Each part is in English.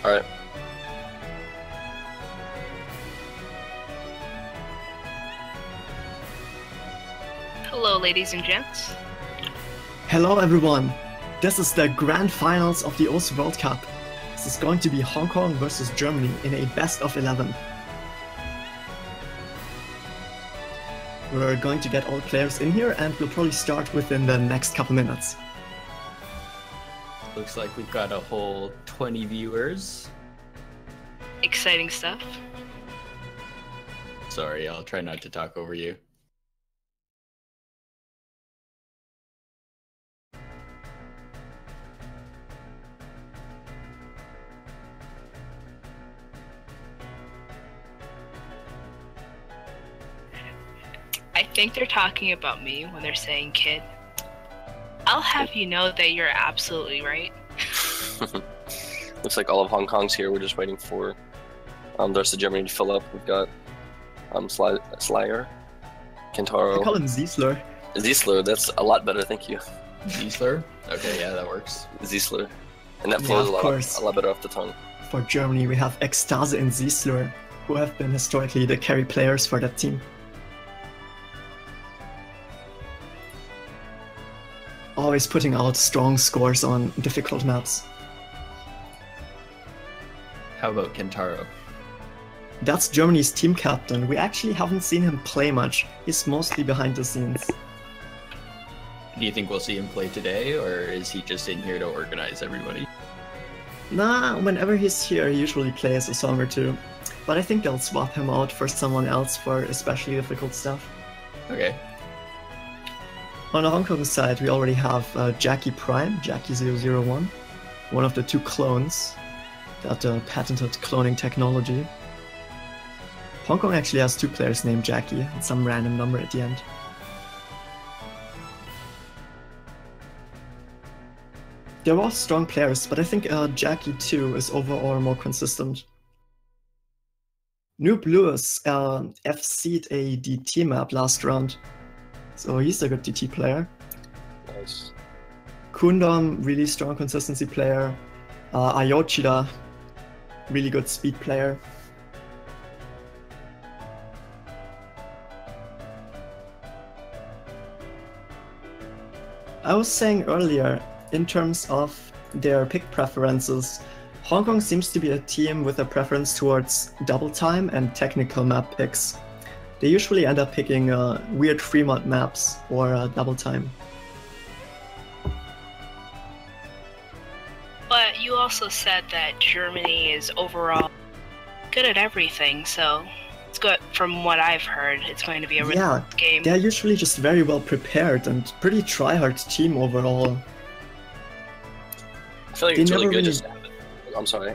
Alright. Hello, ladies and gents. Hello everyone! This is the grand finals of the OS World Cup. This is going to be Hong Kong versus Germany in a best of 11. We're going to get all players in here and we'll probably start within the next couple minutes. Looks like we've got a whole 20 viewers. Exciting stuff. Sorry, I'll try not to talk over you. I think they're talking about me when they're saying kid. I'll have you know that you're absolutely right. Looks like all of Hong Kong's here. We're just waiting for the rest of Germany to fill up. We've got Slayer, Kentaro. I call him Ziesler. Ziesler, that's a lot better, thank you. Ziesler? Okay, yeah, that works. Ziesler. And that flows a lot better off the tongue. For Germany, we have Ekstase and Ziesler, who have been historically the carry players for that team. Always putting out strong scores on difficult maps. How about Kentaro? That's Germany's team captain. We actually haven't seen him play much. He's mostly behind the scenes. Do you think we'll see him play today, or is he just in here to organize everybody? Nah, whenever he's here, he usually plays a song or two. But I think they'll swap him out for someone else for especially difficult stuff. Okay. On the Hong Kong side, we already have Jackie Prime, Jackie001, one of the two clones, that patented cloning technology. Hong Kong actually has two players named Jackie, and some random number at the end. They're all strong players, but I think Jackie 2 is overall more consistent. Noob Lewis FC'd a DT map last round, so he's a good DT player. Nice. Kundam, really strong consistency player. Ayochida, really good speed player. I was saying earlier, in terms of their pick preferences, Hong Kong seems to be a team with a preference towards double time and technical map picks. They usually end up picking weird Fremont maps or double time. But you also said that Germany is overall good at everything, so it's good. From what I've heard, it's going to be a really good game. They're usually just very well prepared and pretty try-hard team overall. I feel like it's really good just to have it. I'm sorry,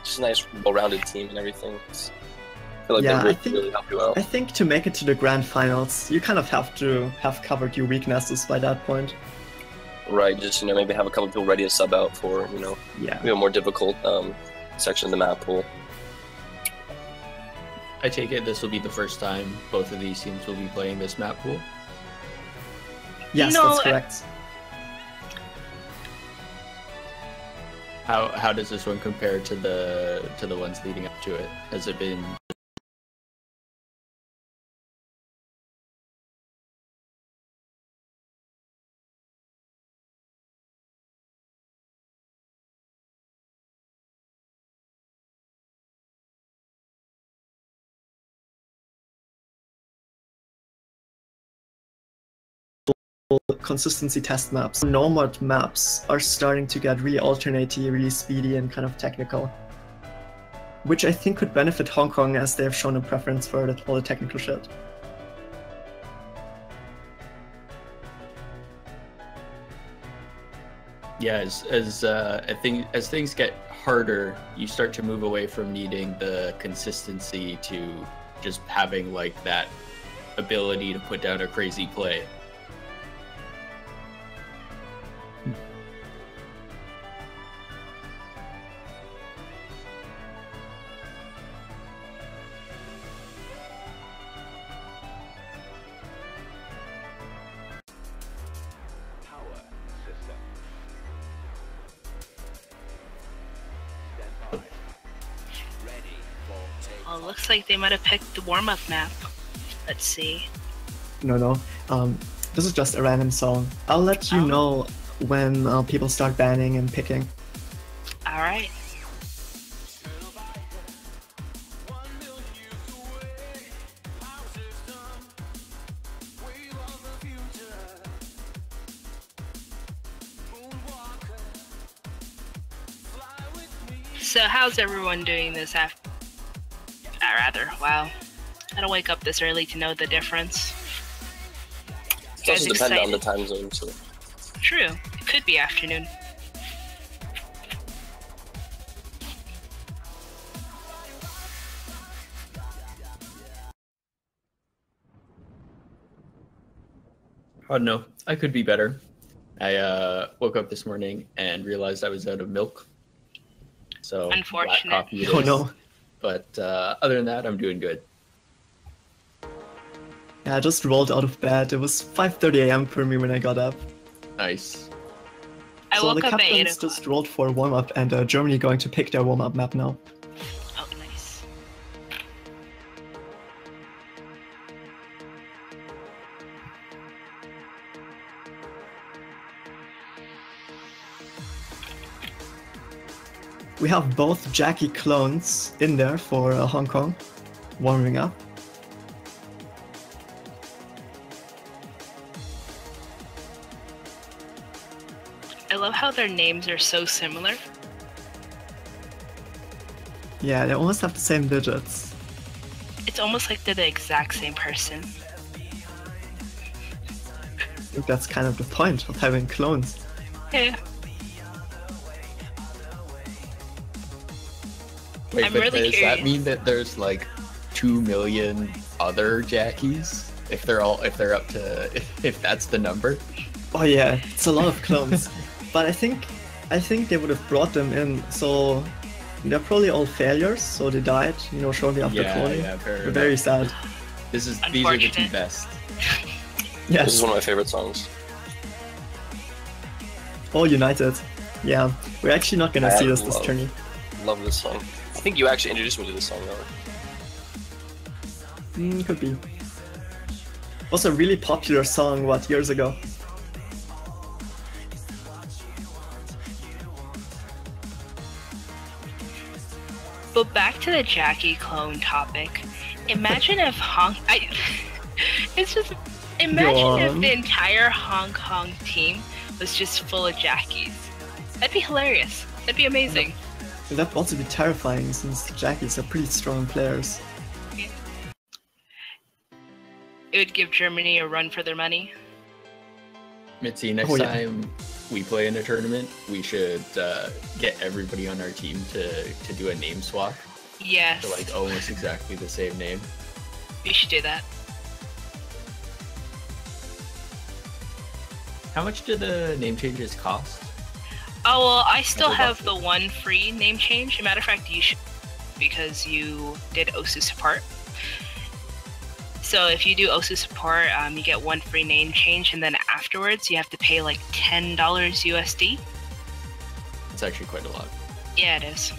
just a nice, well-rounded team and everything. I feel like they really help you out. I think to make it to the grand finals, you kind of have to have covered your weaknesses by that point. Right, just maybe have a couple people ready to sub out for maybe a more difficult section of the map pool. I take it this will be the first time both of these teams will be playing this map pool? Yes, that's correct. How does this one compare to the ones leading up to it? Has it been consistency test maps? Nomad maps are starting to get really alternatey, really speedy and kind of technical. Which I think could benefit Hong Kong as they have shown a preference for all the technical shit. Yeah, as things get harder, you start to move away from needing the consistency to just having like that ability to put down a crazy play. Power system. Stand by. Oh, looks like they might have picked the warm-up map. Let's see. No. This is just a random song. I'll let you know when people start banning and picking. Alright. So how's everyone doing this after? Wow. I don't wake up this early to know the difference. It also depends on the time zone, so. True. It could be afternoon. Oh no, I could be better. I woke up this morning and realized I was out of milk. So Unfortunate. black coffee it Oh is. no. But other than that, I'm doing good. Yeah, I just rolled out of bed. It was 5:30 a.m. for me when I got up. Nice. I So woke the up at 8 captains o'clock. just rolled for warm-up, and Germany going to pick their warm-up map now. Oh, nice. We have both Jackie clones in there for Hong Kong, warming up. I love how their names are so similar. Yeah, they almost have the same digits. It's almost like they're the exact same person. I think that's kind of the point of having clones. Yeah. Wait, I'm but really does that curious. mean that there's like 2 million other Jackies? If they're up to if that's the number? Oh yeah, it's a lot of clones. But I think they would have brought them in, so they're probably all failures, so they died, shortly after cloning. Yeah, fair They're enough. very sad. These are the two Unfortunate. best. This Yes, is one of my favorite songs. all united. Yeah, we're actually not gonna I see this love- tourney. Love this song. I think you actually introduced me to this song, though. Could be. Was a really popular song, years ago? But back to the Jackie clone topic. Imagine if it's just imagine if on. the entire Hong Kong team was just full of Jackies. That'd be hilarious. That'd be amazing. That would also be terrifying, since Jackies are pretty strong players. It would give Germany a run for their money. Mitzi, next Oh, yeah. time we play in a tournament, we should get everybody on our team to do a name swap. Yes. So like almost exactly the same name. We should do that. How much do the name changes cost? Oh, well, I still Never have bought the one free name change. As a matter of fact, you should, because you did OSU support. So if you do OSU support, you get one free name change, and then afterwards you have to pay like $10 USD. It's actually quite a lot. Yeah, it is.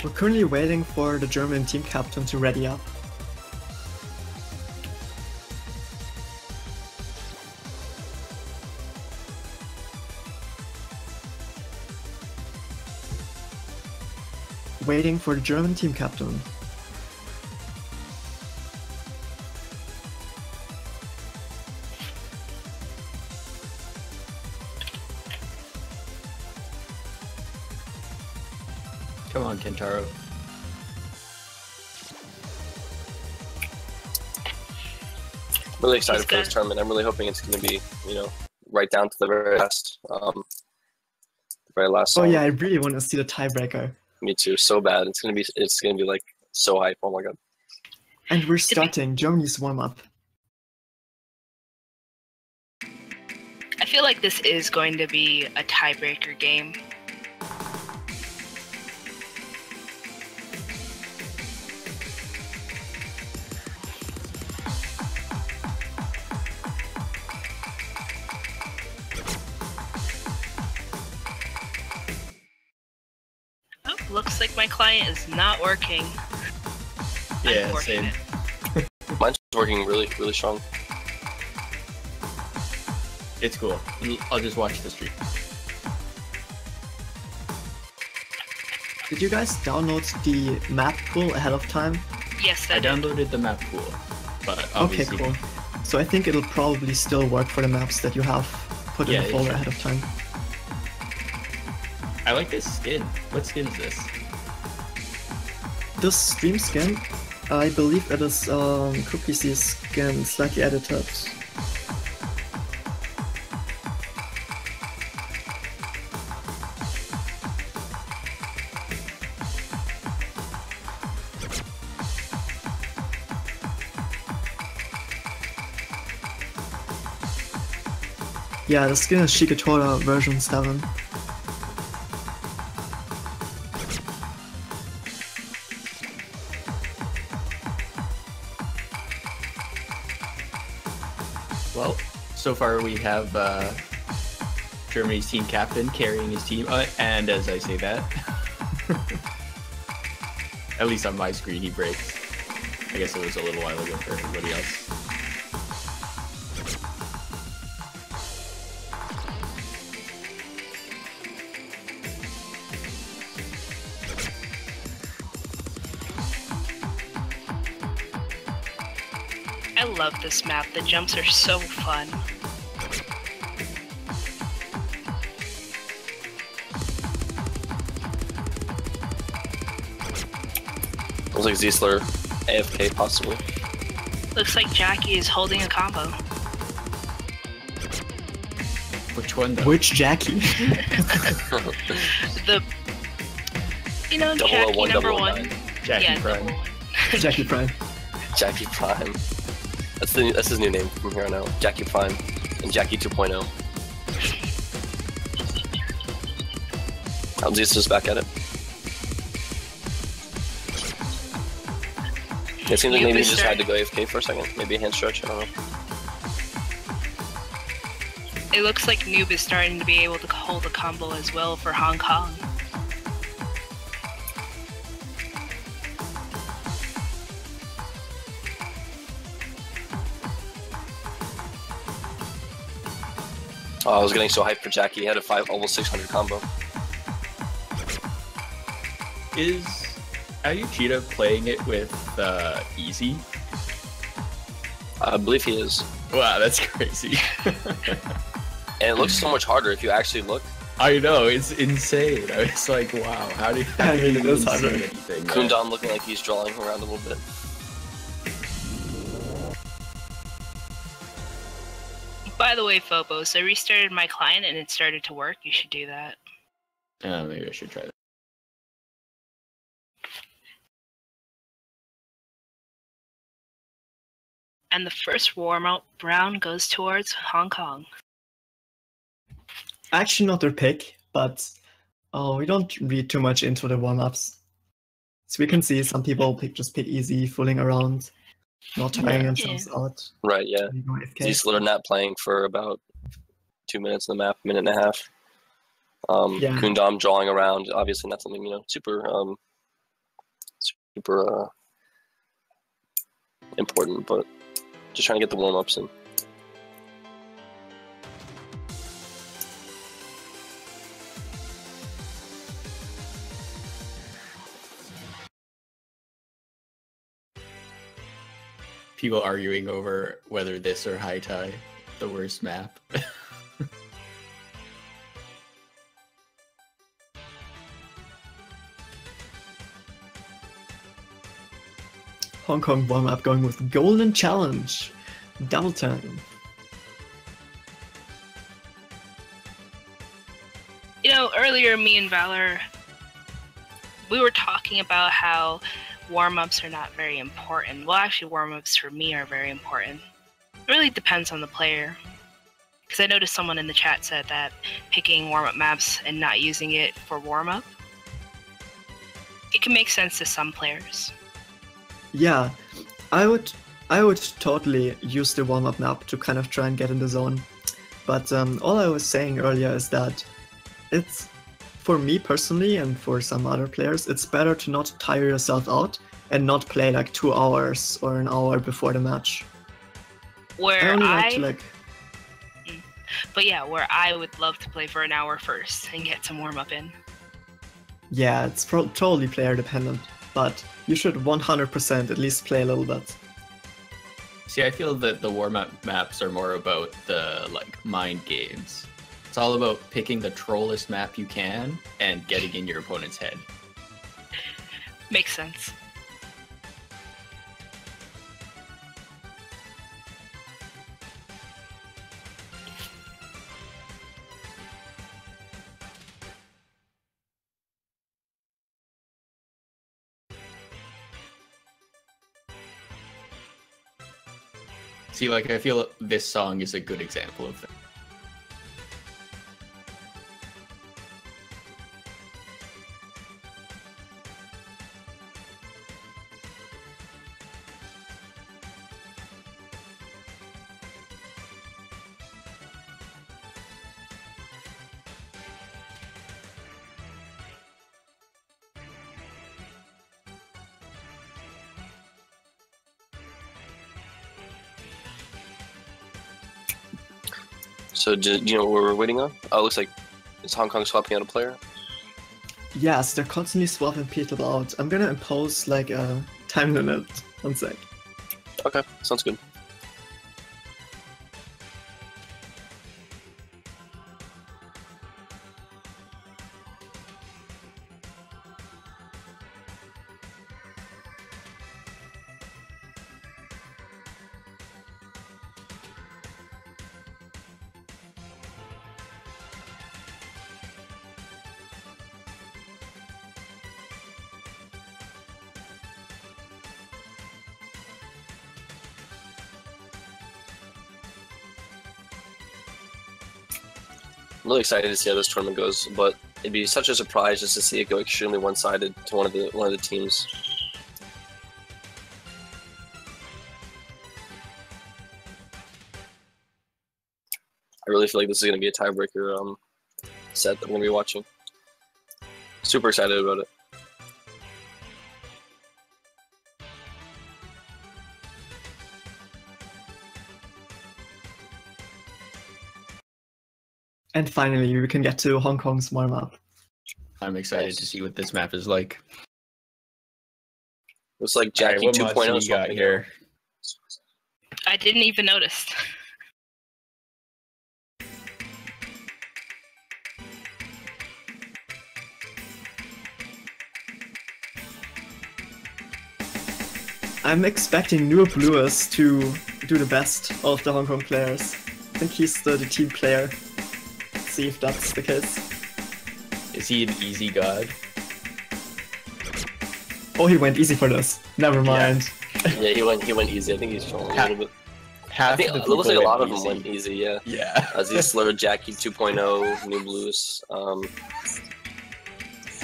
We're currently waiting for the German team captain to ready up. Waiting for the German team captain. Come on, Kentaro. Really excited He's for this good. tournament. I'm really hoping it's going to be, right down to the very last, Oh song. yeah, I really want to see the tiebreaker. Me too. So bad. It's gonna be like so hype. Oh my god. And we're starting Germany's warm-up. I feel like this is going to be a tiebreaker game. Looks like my client is not working. Yeah, same. Mine's working really strong. It's cool. I'll just watch the stream. Did you guys download the map pool ahead of time? Yes, I did. downloaded the map pool, but Okay, obviously... cool. So I think it'll probably still work for the maps that you have put in Yeah, the it folder should. ahead of time. I like this skin. What skin is this? This stream skin, I believe it is CookieC's skin, slightly edited. Yeah, the skin is Shikatora version 7. Well, so far we have Germany's team captain carrying his team, and as I say that, at least on my screen he breaks. I guess it was a little while ago for everybody else. I love this map. The jumps are so fun. Looks like Ziesler AFK possibly. Looks like Jackie is holding a combo. Which one though? Which Jackie? The, Jackie number 1. Jackie Yeah, Prime. number 1. Jackie Prime. Jackie Prime. That's his new name from here on out. Jackie Prime and Jackie 2.0. Ziesler's back at it. It seems like maybe he just had to go AFK for a second. Maybe a hand stretch, I don't know. It looks like Noob is starting to be able to hold a combo as well for Hong Kong. Oh, I was getting so hyped for Jackie. He had a almost 600 combo. Is Ayuchita playing it with easy? I believe he is. Wow, that's crazy. And it looks so much harder if you actually look. I know, it's insane. I was like, wow, how do you I mean, it even is see harder. anything? Kundam looking like he's drawing around a little bit. By the way, Phobos, I restarted my client and it started to work. You should do that. Maybe I should try that. And the first warm-up round goes towards Hong Kong. Actually not their pick, but we don't read too much into the warm-ups. So we can see some people just pick easy, fooling around, not tiring themselves out. Right, yeah. They go AFK. Ziesler not playing for about 2 minutes in the map, minute and a half. Yeah. Kundam drawing around, obviously not something, super important, but just trying to get the warm-ups in. People arguing over whether this or High Tide, the worst map. Hong Kong warm-up going with Golden Challenge. Double time. Earlier me and Valor, we were talking about how warm-ups are not very important. Well, actually, warm-ups for me are very important. It really depends on the player. Because I noticed someone in the chat said that picking warm-up maps and not using it for warm-up, it can make sense to some players. Yeah, I would totally use the warm-up map to kind of try and get in the zone. But all I was saying earlier is that for me personally and for some other players, it's better to not tire yourself out and not play like 2 hours or an hour before the match. Where only like to But yeah, where I would love to play for an hour first and get some warm-up in. Yeah, it's totally player dependent, but you should 100% at least play a little bit. See, I feel that the warm-up maps are more about the like mind games. It's all about picking the trollest map you can and getting in your opponent's head. Makes sense. See, like, I feel this song is a good example of that. So do you know what we're waiting on? Oh, it looks like is Hong Kong swapping out a player? Yes, they're constantly swapping people out. I'm gonna impose like a time limit. 1 sec. Okay, sounds good. I'm really excited to see how this tournament goes, but it'd be such a surprise just to see it go extremely one-sided to one of the teams. I really feel like this is going to be a tiebreaker set that we're going to be watching. Super excited about it. And finally, we can get to Hong Kong's warm-up. I'm excited to see what this map is like. It's like Jackie what 2.0 mods do you got here. I didn't even notice. I'm expecting Noob Lewis to do the best of the Hong Kong players. I think he's the team player. Let's see if that's the case. Is he an easy god? Oh, he went easy for this. Never mind. Yeah, he went easy. I think he's trolling a little bit. I think it looks like a lot of them went easy, yeah. Yeah. Aziz Slur, Jackie 2.0, Noob Lewis,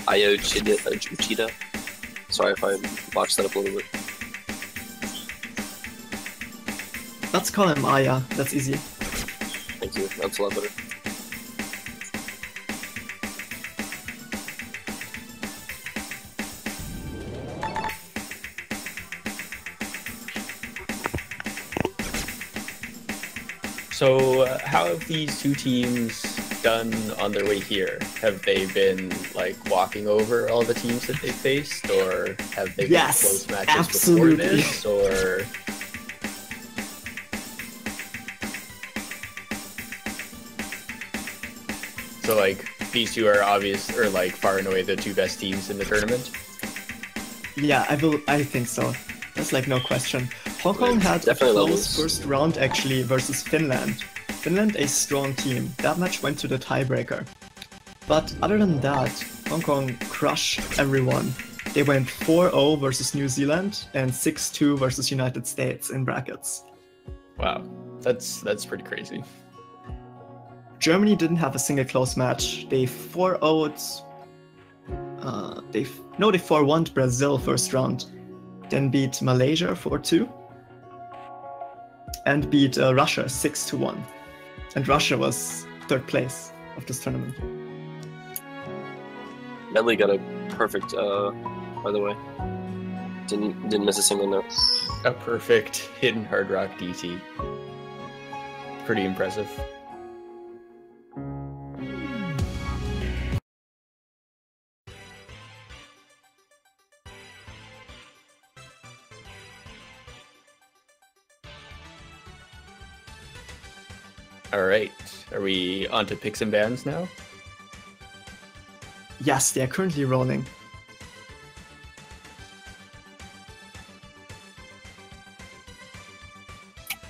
Ayo Uchida. Sorry if I botched that up a little bit. Let's call him Aya. That's easy. Thank you. That's a lot better. So, how have these two teams done on their way here? Have they been like walking over all the teams that they faced, or have they been close matches absolutely. before this, or? So, like, these two are obvious, or like far and away the two best teams in the tournament. Yeah, I think so. There's like no question. Hong Kong had a close first round actually versus Finland. Finland a strong team. That match went to the tiebreaker. But other than that, Hong Kong crushed everyone. They went 4-0 versus New Zealand and 6-2 versus United States in brackets. Wow, that's pretty crazy. Germany didn't have a single close match. They 4-0'd. They 4-1'd Brazil first round. Then beat Malaysia 4-2. And beat Russia 6-1. And Russia was third place of this tournament. Medley got a perfect, by the way. Didn't miss a single note. A perfect hidden hard rock DT. Pretty impressive. All right, are we on to picks and bans now? Yes, they are currently rolling.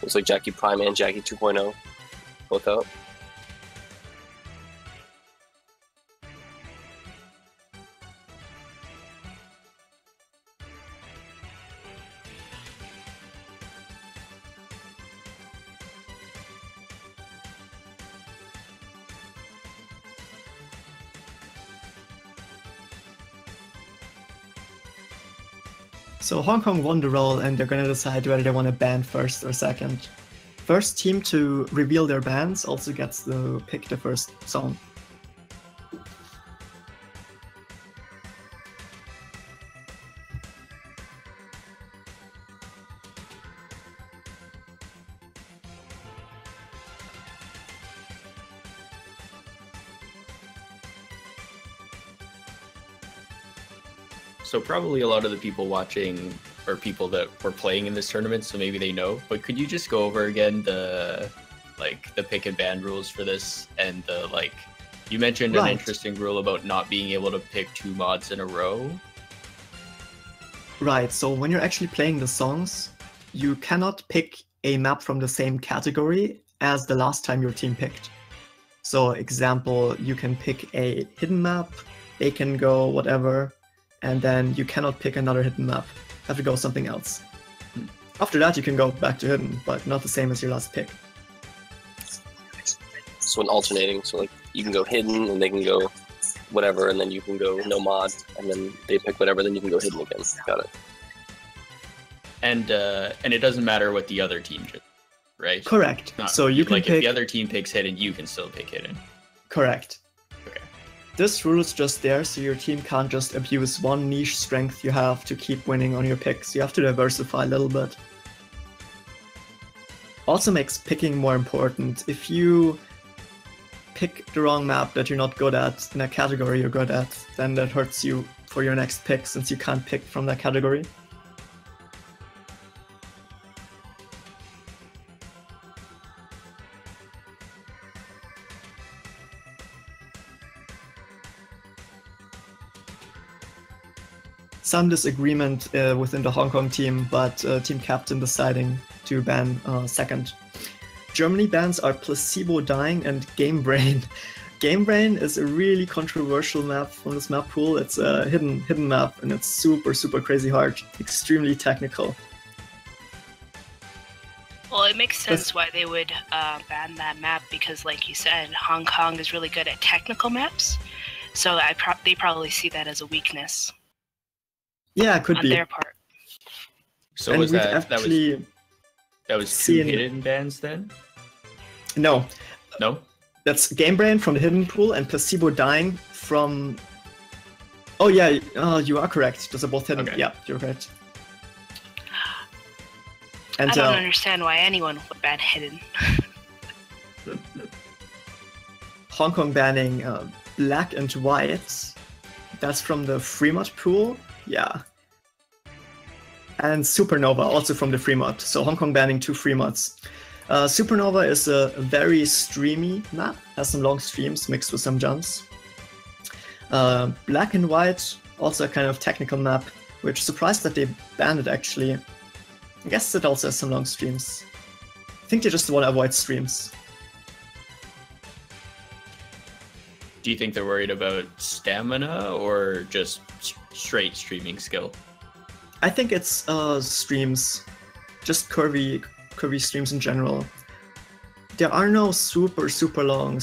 Looks like Jackie Prime and Jackie 2.0 both out. So Hong Kong won the roll, and they're gonna decide whether they want to ban first or second. First team to reveal their bans also gets to pick the first song. So probably a lot of the people watching are people that were playing in this tournament, so maybe they know. But could you just go over again the pick and ban rules for this, and the you mentioned an interesting rule about not being able to pick 2 mods in a row. Right, so when you're actually playing the songs, you cannot pick a map from the same category as the last time your team picked. So example, you can pick a hidden map, they can go whatever, and then you cannot pick another hidden map. Have to go something else. After that, you can go back to hidden, but not the same as your last pick. So an alternating, so like you can go hidden and they can go whatever, and then you can go no mod, and then they pick whatever, then you can go hidden again. Got it. And it doesn't matter what the other team did, right? Correct. So you can pick... if the other team picks hidden, you can still pick hidden. Correct. Okay. This rule is just there so your team can't just abuse one niche strength you have to keep winning on your picks. You have to diversify a little bit. Also makes picking more important. If you pick the wrong map that you're not good at in a category you're good at, then that hurts you for your next pick since you can't pick from that category. Some disagreement within the Hong Kong team, but team captain deciding to ban second. Germany bans are Placebo Dying and Game Brain. Game Brain is a really controversial map from this map pool. It's a hidden map, and it's super crazy hard, extremely technical. Well, it makes sense why they would ban that map because, like you said, Hong Kong is really good at technical maps, so they probably see that as a weakness. Yeah, it could be on their part. So and was that was two seen... hidden bans then? No. No? That's Game Brain from the hidden pool and Placebo Dying from... Oh yeah, you are correct. Those are both hidden. Okay. Yeah, you're correct. And, I don't understand why anyone would ban hidden. Hong Kong banning Black and White. That's from the Fremont pool. Yeah. And Supernova, also from the Fremont. So Hong Kong banning 2 Fremonts. Supernova is a very streamy map, has some long streams mixed with some jumps. Black and White, also a kind of technical map, which surprised that they banned it actually. I guess it also has some long streams. I think they just want to avoid streams. Do you think they're worried about stamina or just straight streaming skill? I think it's streams, just curvy streams in general. There are no super long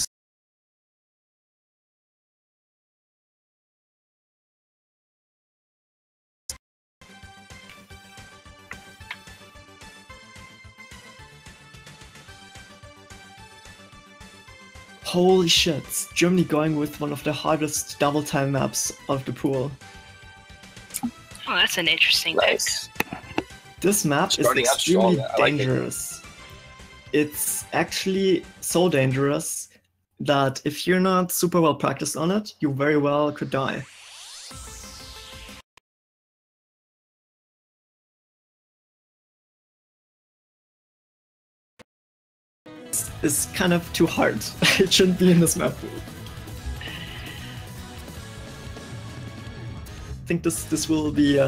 Holy shit, Germany going with one of the hardest double time maps of the pool. Oh, that's an interesting Nice. pick. This map Starting is out strong, extremely I like it. dangerous. It's actually so dangerous that if you're not super well practiced on it, you very well could die. It's kind of too hard. It shouldn't be in this map. I think this will be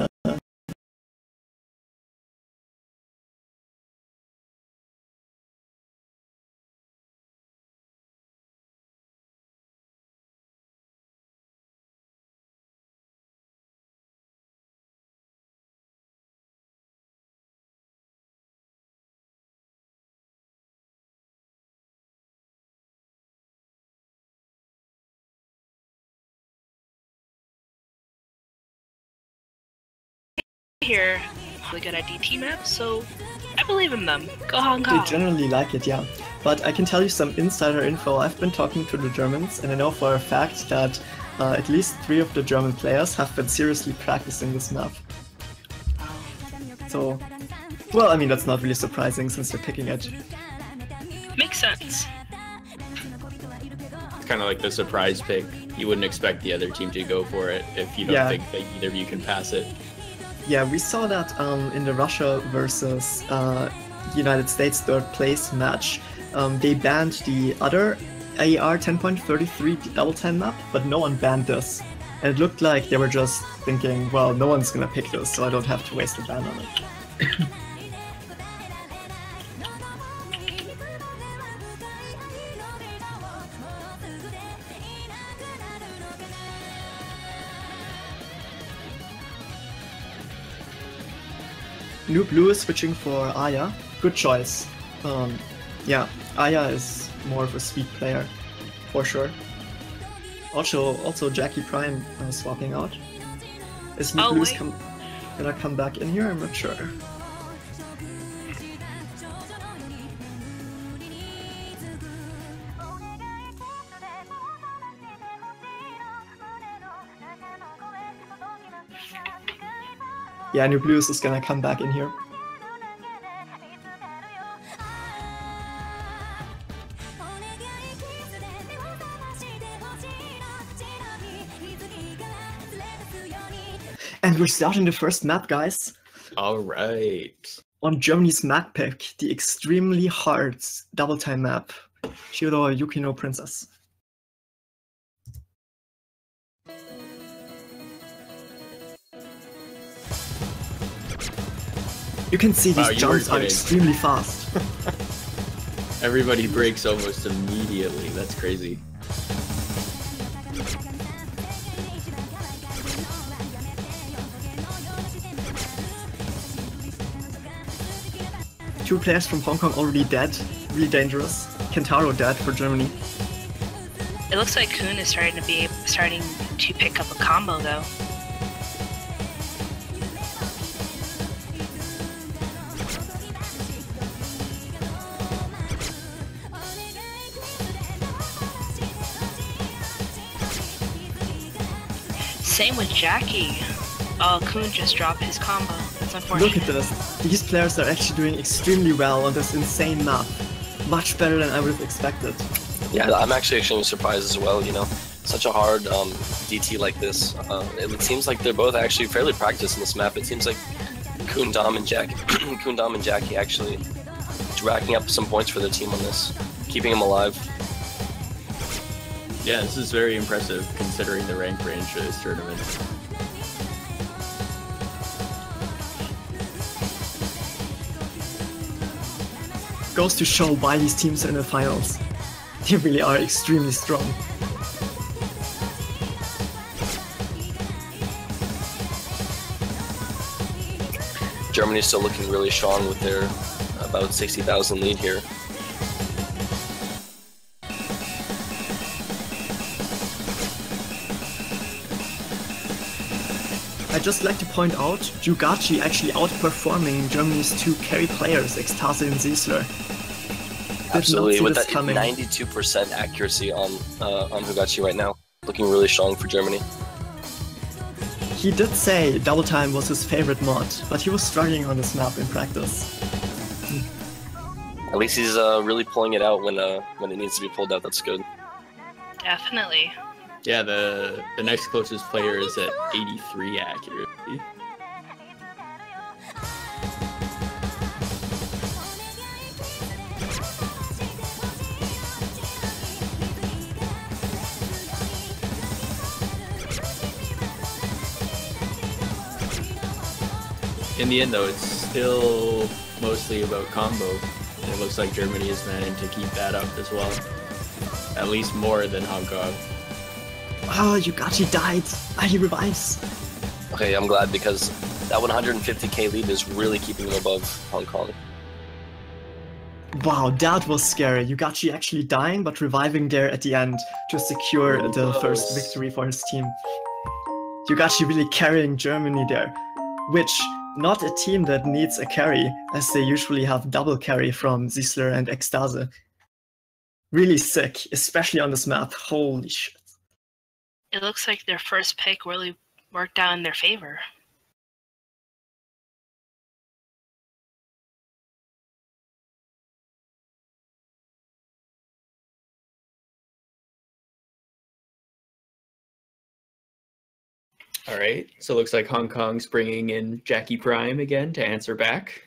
Here, really good at DT maps, so I believe in them. Go Hong They Kong. generally like it, yeah. But I can tell you some insider info. I've been talking to the Germans, and I know for a fact that at least 3 of the German players have been seriously practicing this map. So, well, I mean, that's not really surprising since they're picking it. Makes sense. It's kind of like the surprise pick. You wouldn't expect the other team to go for it if you don't Yeah. think that either of you can pass it. Yeah, we saw that in the Russia versus United States third place match. They banned the other AR 10.33 double time map, but no one banned this. And it looked like they were just thinking, well, no one's gonna pick this, so I don't have to waste a ban on it. New Blue is switching for Aya. Good choice. Yeah, Aya is more of a speed player, for sure. Also Jackie Prime swapping out. Is New Oh, Blue's wait. gonna come back in here? I'm not sure. Yeah, New Blues is gonna come back in here. And we're starting the first map, guys. All right. On Germany's map pick, the extremely hard double time map, Shiro Yukino Princess. You can see Wow, these you weren't jumps are kidding. extremely fast. Everybody breaks almost immediately. That's crazy. Two players from Hong Kong already dead. Really dangerous. Kentaro dead for Germany. It looks like Kuhn is starting to pick up a combo though. Same with Jackie. Oh, Kuhn just dropped his combo. That's unfortunate. Look at this. These players are actually doing extremely well on this insane map. Much better than I would have expected. Yeah, I'm actually surprised as well, you know. Such a hard DT like this. It seems like they're both actually fairly practiced in this map. It seems like Kundam and Jackie actually racking up some points for their team on this, keeping them alive. Yeah, this is very impressive considering the rank range for this tournament. Goes to show why these teams are in the finals. They really are extremely strong. Germany's still looking really strong with their about 60,000 lead here. I'd just like to point out, Jugachi actually outperforming Germany's two carry players, Extase and Ziesler. Absolutely, see with this that coming. 92% accuracy on Hugachi right now, looking really strong for Germany. He did say Double Time was his favorite mod, but he was struggling on this map in practice. At least he's really pulling it out when it needs to be pulled out. That's good. Definitely. Yeah, the next closest player is at 83 accuracy. In the end, though, it's still mostly about combo. It looks like Germany is managing to keep that up as well. At least more than Hong Kong. Oh, Yugachi died. He revives. Okay, I'm glad because that 150k lead is really keeping him above Hong Kong. Wow, that was scary. Yugachi actually dying, but reviving there at the end to secure the first victory for his team. Yugachi really carrying Germany there, which not a team that needs a carry, as they usually have double carry from Zisler and Extase. Really sick, especially on this map. Holy shit. It looks like their first pick really worked out in their favor. All right, so it looks like Hong Kong's bringing in Jackie Prime again to answer back.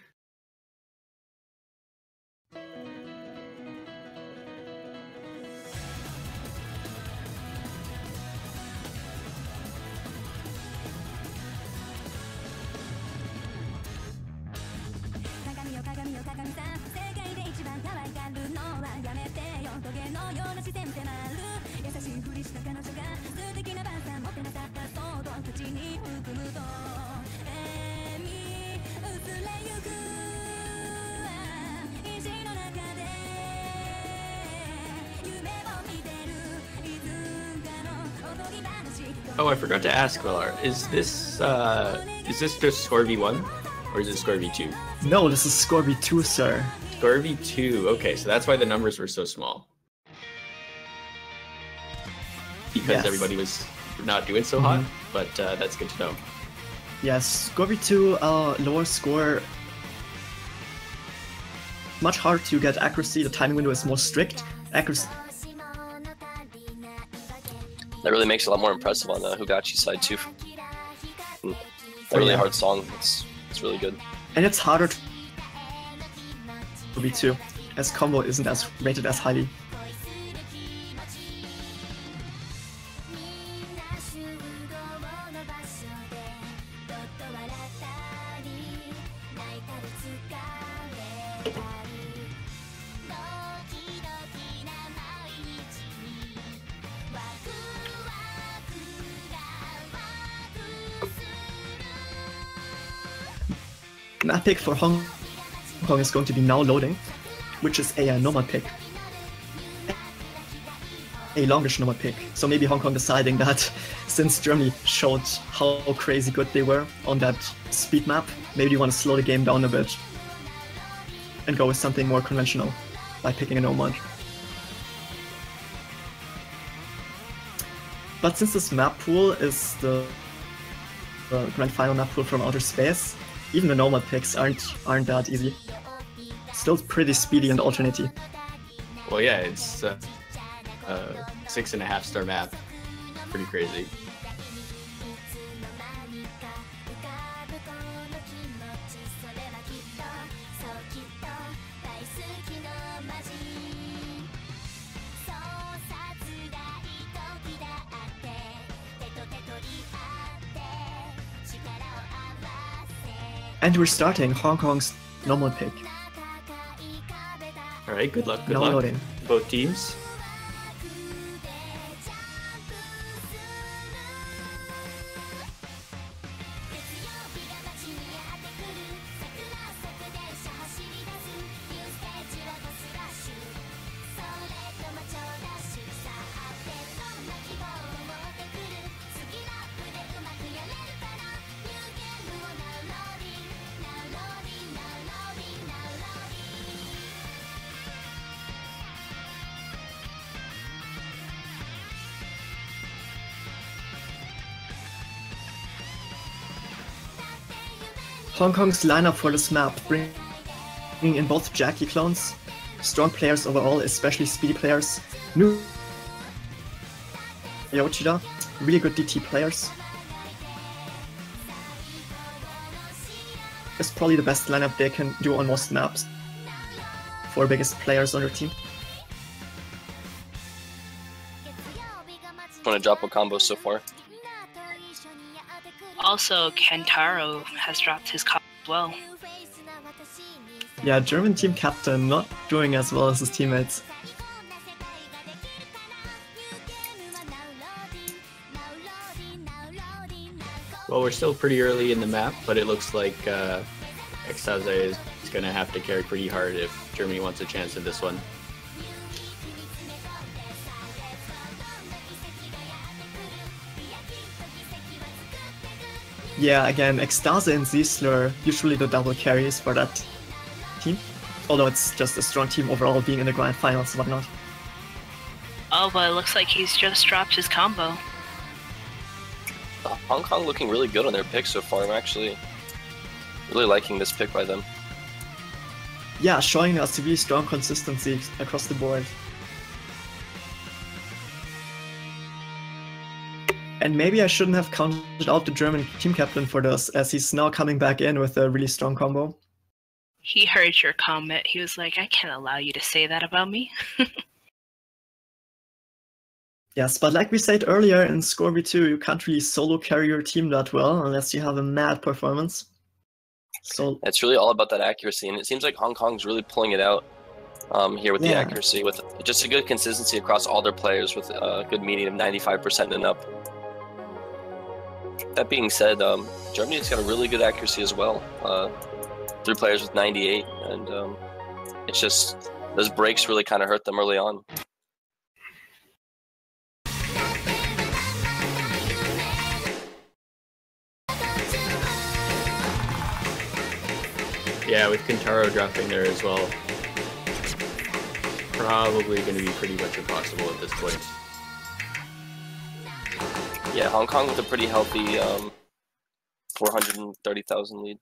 Oh, I forgot to ask, Valar. Is this just Score V1? Or is it Score V2? No, this is Score V2, sir. Score V2, okay, so that's why the numbers were so small. Because everybody was not doing so hot, but that's good to know. Yes, Score V2, lower score. Much harder to get accuracy, the timing window is more strict. Accuracy. That really makes it a lot more impressive on the Hugachi side too. A really hard song. It's really good. And it's harder to V2, as combo isn't as rated as highly. Map pick for Hong Kong is going to be now loading, which is a normal pick. A longish normal pick. So maybe Hong Kong deciding that since Germany showed how crazy good they were on that speed map, maybe you want to slow the game down a bit and go with something more conventional by picking a nomad. But since this map pool is the grand final map pool from outer space, even the nomad picks aren't that easy. Still pretty speedy and alternatey. Well, yeah, it's a 6.5-star map. Pretty crazy. And we're starting Hong Kong's normal pick. Alright, good luck, Now loading. both teams. Hong Kong's lineup for this map, bringing in both Jackie clones, strong players overall, especially speedy players, new Yoshida, really good DT players. It's probably the best lineup they can do on most maps. 4 biggest players on their team. Want to drop a combo so far? Also, Kentaro has dropped his combo as well. Yeah, German team captain not doing as well as his teammates. Well, we're still pretty early in the map, but it looks like Exaze is going to have to carry pretty hard if Germany wants a chance in this one. Yeah, again, Extase and Ziesler usually the double carries for that team. Although it's just a strong team overall, being in the grand finals and whatnot. Oh, but it looks like he's just dropped his combo. Hong Kong looking really good on their pick so far. I'm actually really liking this pick by them. Yeah, showing us really strong consistency across the board. And maybe I shouldn't have counted out the German team captain for this, as he's now coming back in with a really strong combo. He heard your comment. He was like, I can't allow you to say that about me. Yes, but like we said earlier in Score V2, you can't really solo carry your team that well unless you have a mad performance. So it's really all about that accuracy, and it seems like Hong Kong's really pulling it out here with the accuracy, with just a good consistency across all their players, with a good median of 95% and up. That being said, Germany's got a really good accuracy as well. 3 players with 98, and it's just those breaks really kind of hurt them early on. Yeah, with Kentaro dropping there as well, probably going to be pretty much impossible at this point. Yeah, Hong Kong with a pretty healthy 430,000 lead.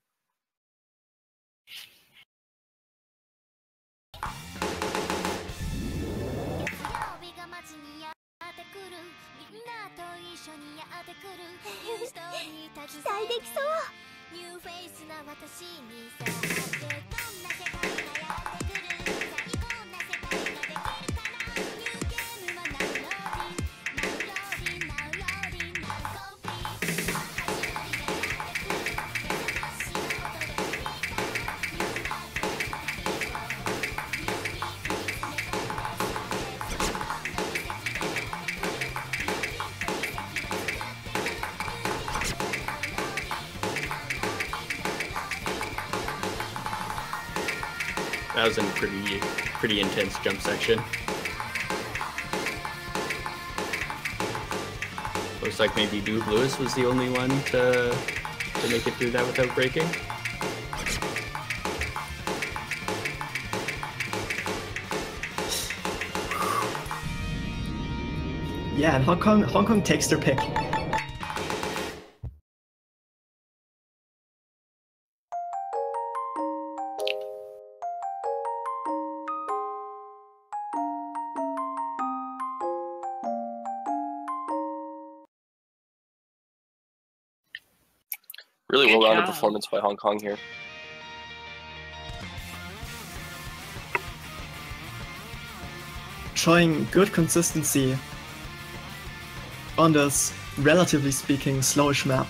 That was a pretty intense jump section. Looks like maybe Dude Lewis was the only one to make it through that without breaking. yeah, and Hong Kong takes their pick. Really well-rounded performance by Hong Kong here. Showing good consistency on this, relatively speaking, slowish map.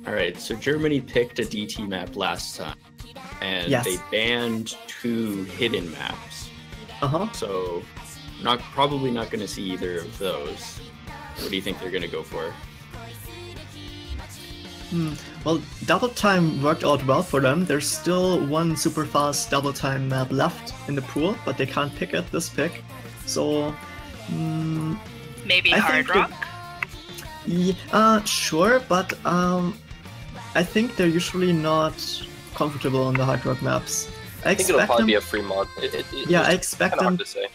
Alright, so Germany picked a DT map last time, and they banned 2 hidden maps. So, probably not going to see either of those. What do you think they're going to go for? Well, double time worked out well for them. There's still one super fast double time map left in the pool, but they can't pick it this pick. So, maybe Hard Rock? Yeah, sure, but I think they're usually not comfortable on the Hard Rock maps. I think it'll probably be a free mod. I expect them. Hard to say.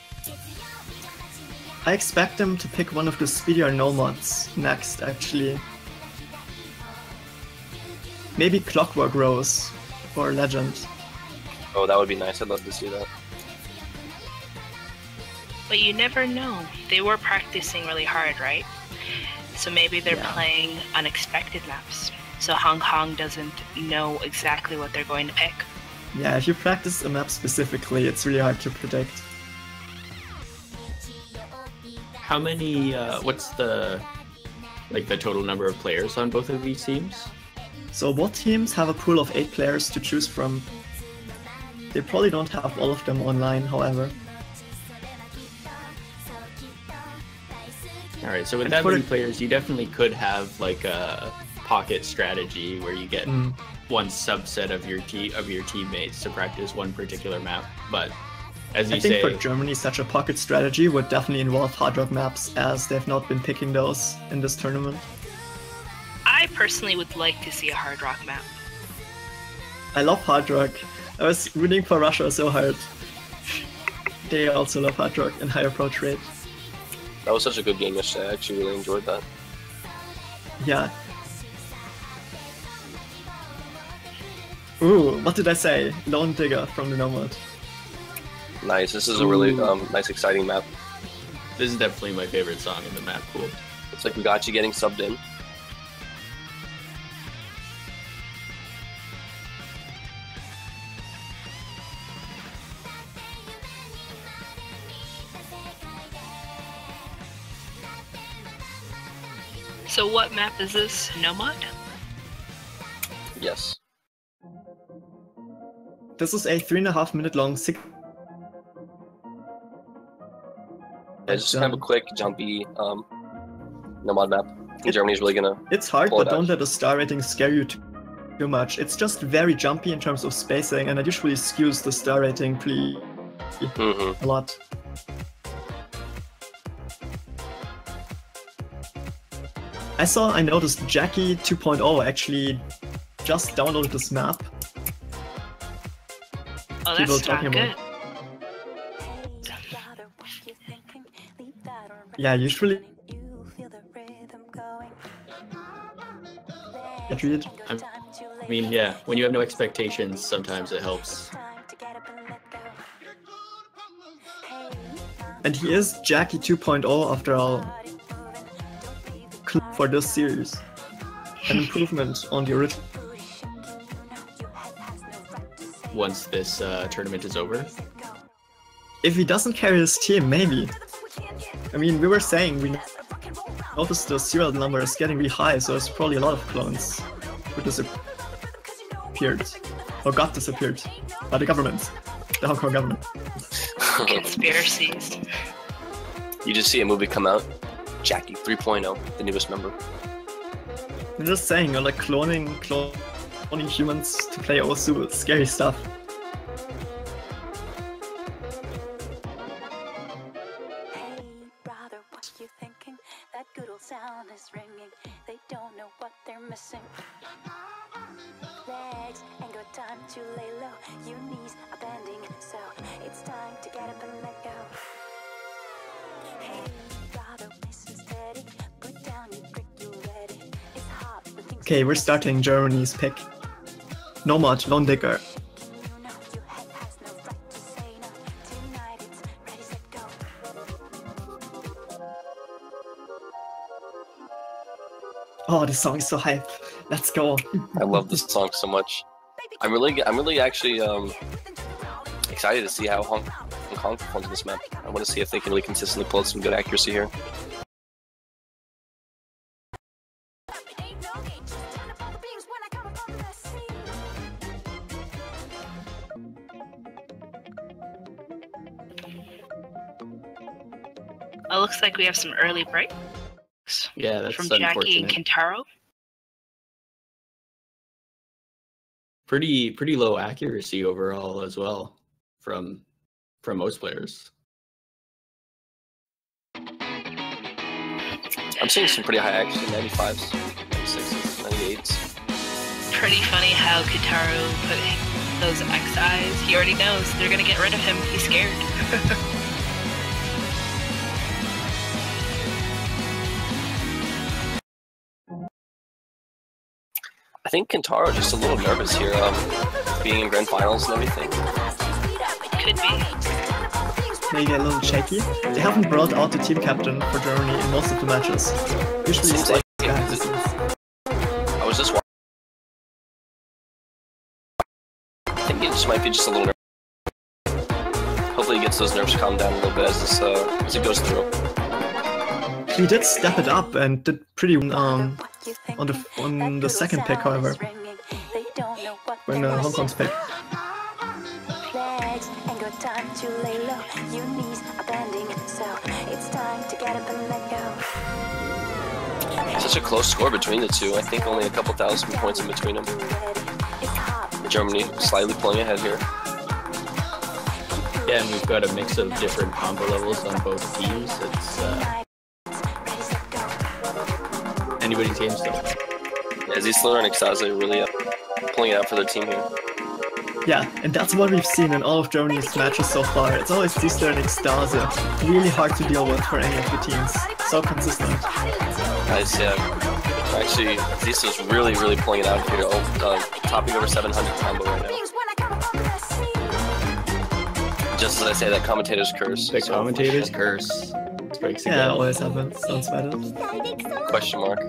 I expect them to pick one of the speedier no mods next, actually. Maybe Clockwork Rose for Legend. Oh, that would be nice. I'd love to see that. But you never know. They were practicing really hard, right? So maybe they're playing unexpected maps. So Hong Kong doesn't know exactly what they're going to pick. Yeah, if you practice a map specifically, it's really hard to predict. How many? What's the total number of players on both of these teams? So both teams have a pool of 8 players to choose from. They probably don't have all of them online, however. All right, so with that many players, you definitely could have like a pocket strategy where you get one subset of your teammates to practice one particular map. But as you say, I think for Germany, such a pocket strategy would definitely involve hard rock maps, as they've not been picking those in this tournament. I personally would like to see a hard rock map. I love hard rock. I was rooting for Russia so hard. They also love hard rock and high approach rate. That was such a good game yesterday. I actually really enjoyed that. Yeah. Ooh, what did I say? Lone Digger from the Nomad. Nice. This is a really nice, exciting map. This is definitely my favorite song in the map pool. It's like we got you getting subbed in. So what map is this? Nomad? Yes. This is a 3.5 minute long It's just kind of a quick, jumpy Nomad map. Germany's really gonna. It's hard, but don't let the star rating scare you too much. It's just very jumpy in terms of spacing, and it usually skews the star rating pretty a lot. I noticed Jackie 2.0 actually just downloaded this map. Oh, that's not good. Yeah, usually. Agreed. I mean, yeah, when you have no expectations, sometimes it helps. And he is Jackie 2.0 after all. For this series. An improvement on the original. Once this tournament is over? If he doesn't carry his team, maybe. I mean, we were saying we noticed the serial number is getting really high, so there's probably a lot of clones who disappeared. Or got disappeared by the government. The Hong Kong government. Conspiracies. You just see a movie come out. Jackie 3.0, the newest member. I'm just saying, you're like cloning humans to play Osu, it's scary stuff. Hey brother, what you thinking? That good old sound is ringing. They don't know what they're missing. Legs ain't got time to lay low. Your knees are bending, so it's time to get up and let go. Hey brother, listen steady. Put down your brick, you ready. It's hard, but things. Okay, we're starting Germany's pick. Nomad, Lone Digger. Oh, this song is so hype. Let's go. I love this song so much. I'm really actually excited to see how Hong Kong performs in this map. I want to see if they can really consistently pull out some good accuracy here. It looks like we have some early breaks. Yeah, that's from Jackie and Kentaro. Pretty low accuracy overall as well from most players. I'm seeing some pretty high accuracy, 95s, 96s, 98s. Pretty funny how Kentaro put those XIs. He already knows they're gonna get rid of him. He's scared. I think Kentaro just a little nervous here, being in grand finals and everything. Could be. Maybe a little shaky. They haven't brought out the team captain for Germany in most of the matches. Usually Seems it's like behind the scenes. I was just watching. I think it just might be just a little nervous. Hopefully he gets those nerves calmed down a little bit as it goes through. He did step it up and did pretty on the second pick, however, when Hong Kong's pick. Flags ain't got time to lay low. Your knees are bending, so it's time to get up and let go. Such a close score between the two. I think only a couple thousand points in between them. Germany slightly pulling ahead here. Yeah, and we've got a mix of different combo levels on both teams. It's anybody's game still. Yeah, Ziesler and Exase really pulling it out for their team here. Yeah, and that's what we've seen in all of Germany's matches so far. It's always Ziesler and Exase. Really hard to deal with for any of the teams. So consistent. Nice, yeah. Actually, Ziesler's really pulling it out here. Topping over 700 combo right now. Just as I say, that commentator's curse. The commentator's curse strikes again. Yeah, it always happens. Sounds better. Question mark.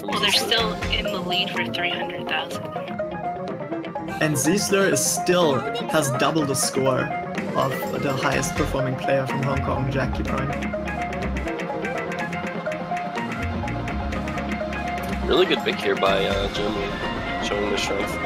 Well, they're still in the lead for 300,000. And Ziesler has double the score of the highest performing player from Hong Kong, Jackie Prime. Really good pick here by Germany, showing their strength.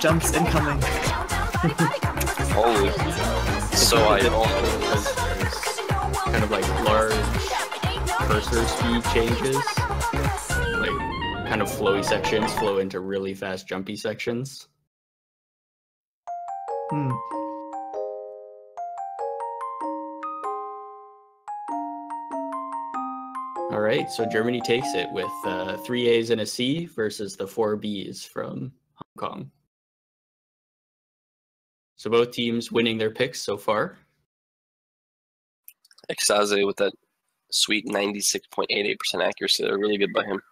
Jumps incoming. Holy. So kind of like large cursor speed changes. Like kind of flowy sections flow into really fast jumpy sections. All right, so Germany takes it with 3 A's and a C versus the 4 B's from Hong Kong. So both teams winning their picks so far. Exase with that sweet 96.88% accuracy. They're really good by him.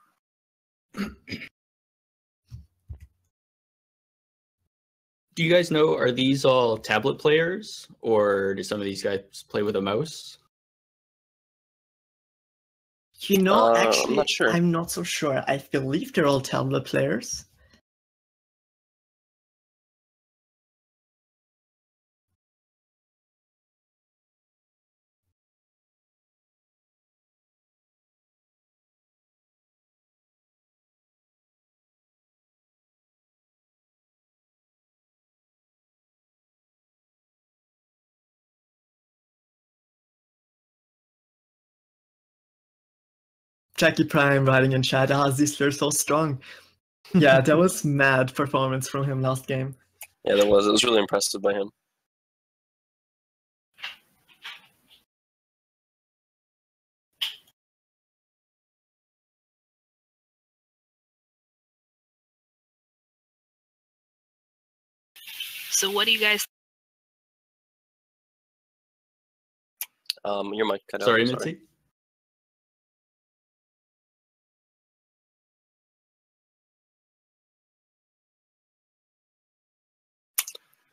Do you guys know, are these all tablet players, or do some of these guys play with a mouse? You know, actually, I'm not sure. I'm not so sure. I believe they're all tablet players. Jackie Prime writing in chat, Ziesler so strong. Yeah, that was mad performance from him last game. Yeah, that was. It was really impressive by him. So what do you guys... Your mic cut out. Sorry, Mitzi?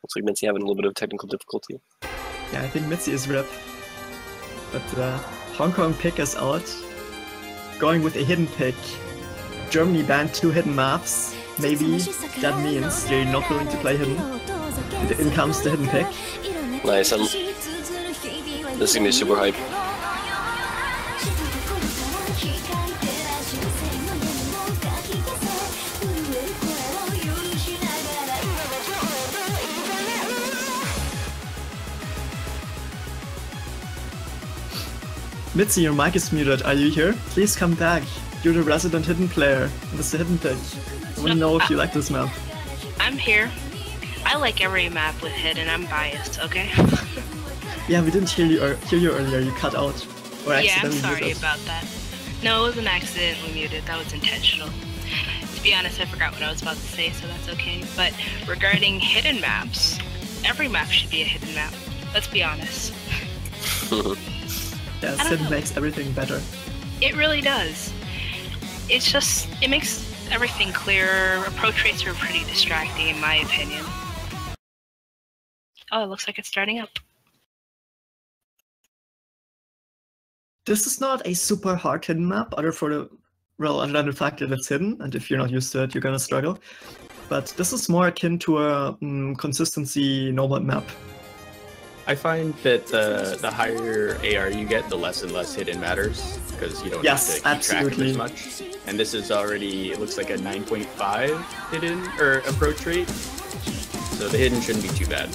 Looks like Mitzi having a little bit of technical difficulty. Yeah, I think Mitzi is rip. But Hong Kong pick is out. Going with a hidden pick. Germany banned 2 hidden maps. Maybe that means they're not willing to play hidden. In comes the hidden pick. Nice. This is gonna be super hype. Mitzi, your mic is muted. Are you here? Please come back. You're the resident hidden player. This is the hidden pick. I want to know if you like this map. I'm here. I like every map with hidden. I'm biased, okay? Yeah, we didn't hear you earlier. You cut out. Or Yeah, I'm accidentally sorry muted. about that. No, it was an accidentally muted. That was intentional. To be honest, I forgot what I was about to say, so that's okay. But regarding hidden maps, every map should be a hidden map. Let's be honest. Yeah, I don't Sid know. makes everything better. It really does. It's just, it makes everything clearer. Approach rates are pretty distracting in my opinion. Oh, it looks like it's starting up. This is not a super hard hidden map, other than the fact that it's hidden, and if you're not used to it, you're gonna struggle. But this is more akin to a consistency normal map. I find that the higher AR you get, the less and less hidden matters, because you don't Yes, have to keep absolutely. track of as much. And this is already, it looks like a 9.5 hidden, or approach rate. So the hidden shouldn't be too bad.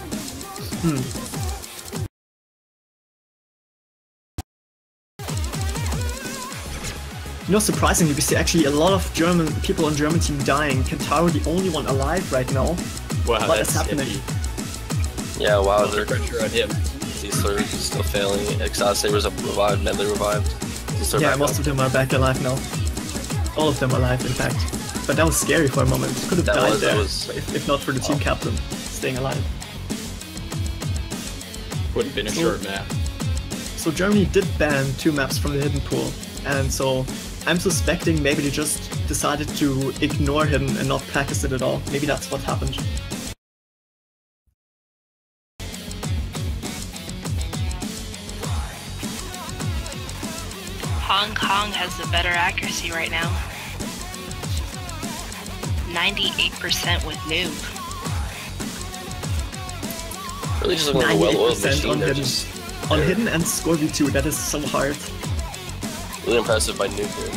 You know, surprisingly, we see actually a lot of German people on German team dying. Kentaro the only one alive right now. Wow, What that's is happening? iffy. Yeah, wow, Under pressure on him. Ziesler is still failing. Exase was revived, Medley revived. Ziesler Yeah, back most up. of them are back alive now. All of them are alive, in fact. But that was scary for a moment. Could have That died was- that there, was- if not for the team captain staying alive. Would have been a So- short map. So Germany did ban 2 maps from the hidden pool, and so I'm suspecting maybe they just decided to ignore hidden and not practice it at all. Maybe that's what happened. Hong Kong has the better accuracy right now. 98% with noob. Really just looking like a well-oiled 98% machine. on They're hidden. just On they're hidden and score V2, that is so hard. really impressive by Nuclear.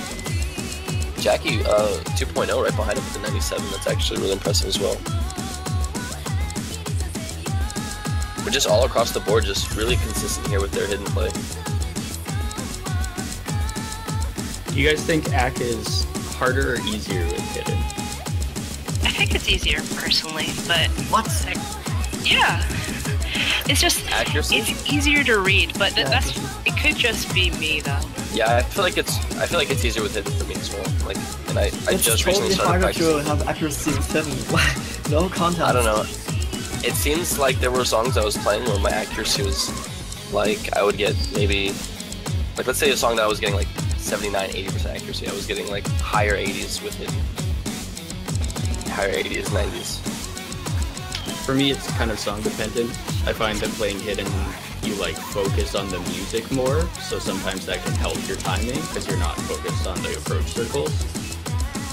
Jackie 2.0 right behind him with the 97. That's actually really impressive as well. We're just all across the board, just really consistent here with their hidden play. Do you guys think AK is harder or easier with hidden? I think it's easier personally, but What? yeah. It's just, Accuracy? it's easier to read, but that's, it could just be me though. Yeah, I feel like it's easier with hidden for me as well. Like, and I It's just recently totally started harder to practicing. have accuracy with hidden. No contest. I don't know. It seems like there were songs I was playing where my accuracy was like I would get maybe like let's say a song that I was getting like 79, 80% accuracy. I was getting like higher 80s with hidden. Higher 80s, 90s. For me, it's kind of song dependent. I find that playing hidden, you like focus on the music more, so sometimes that can help your timing because you're not focused on the approach circles.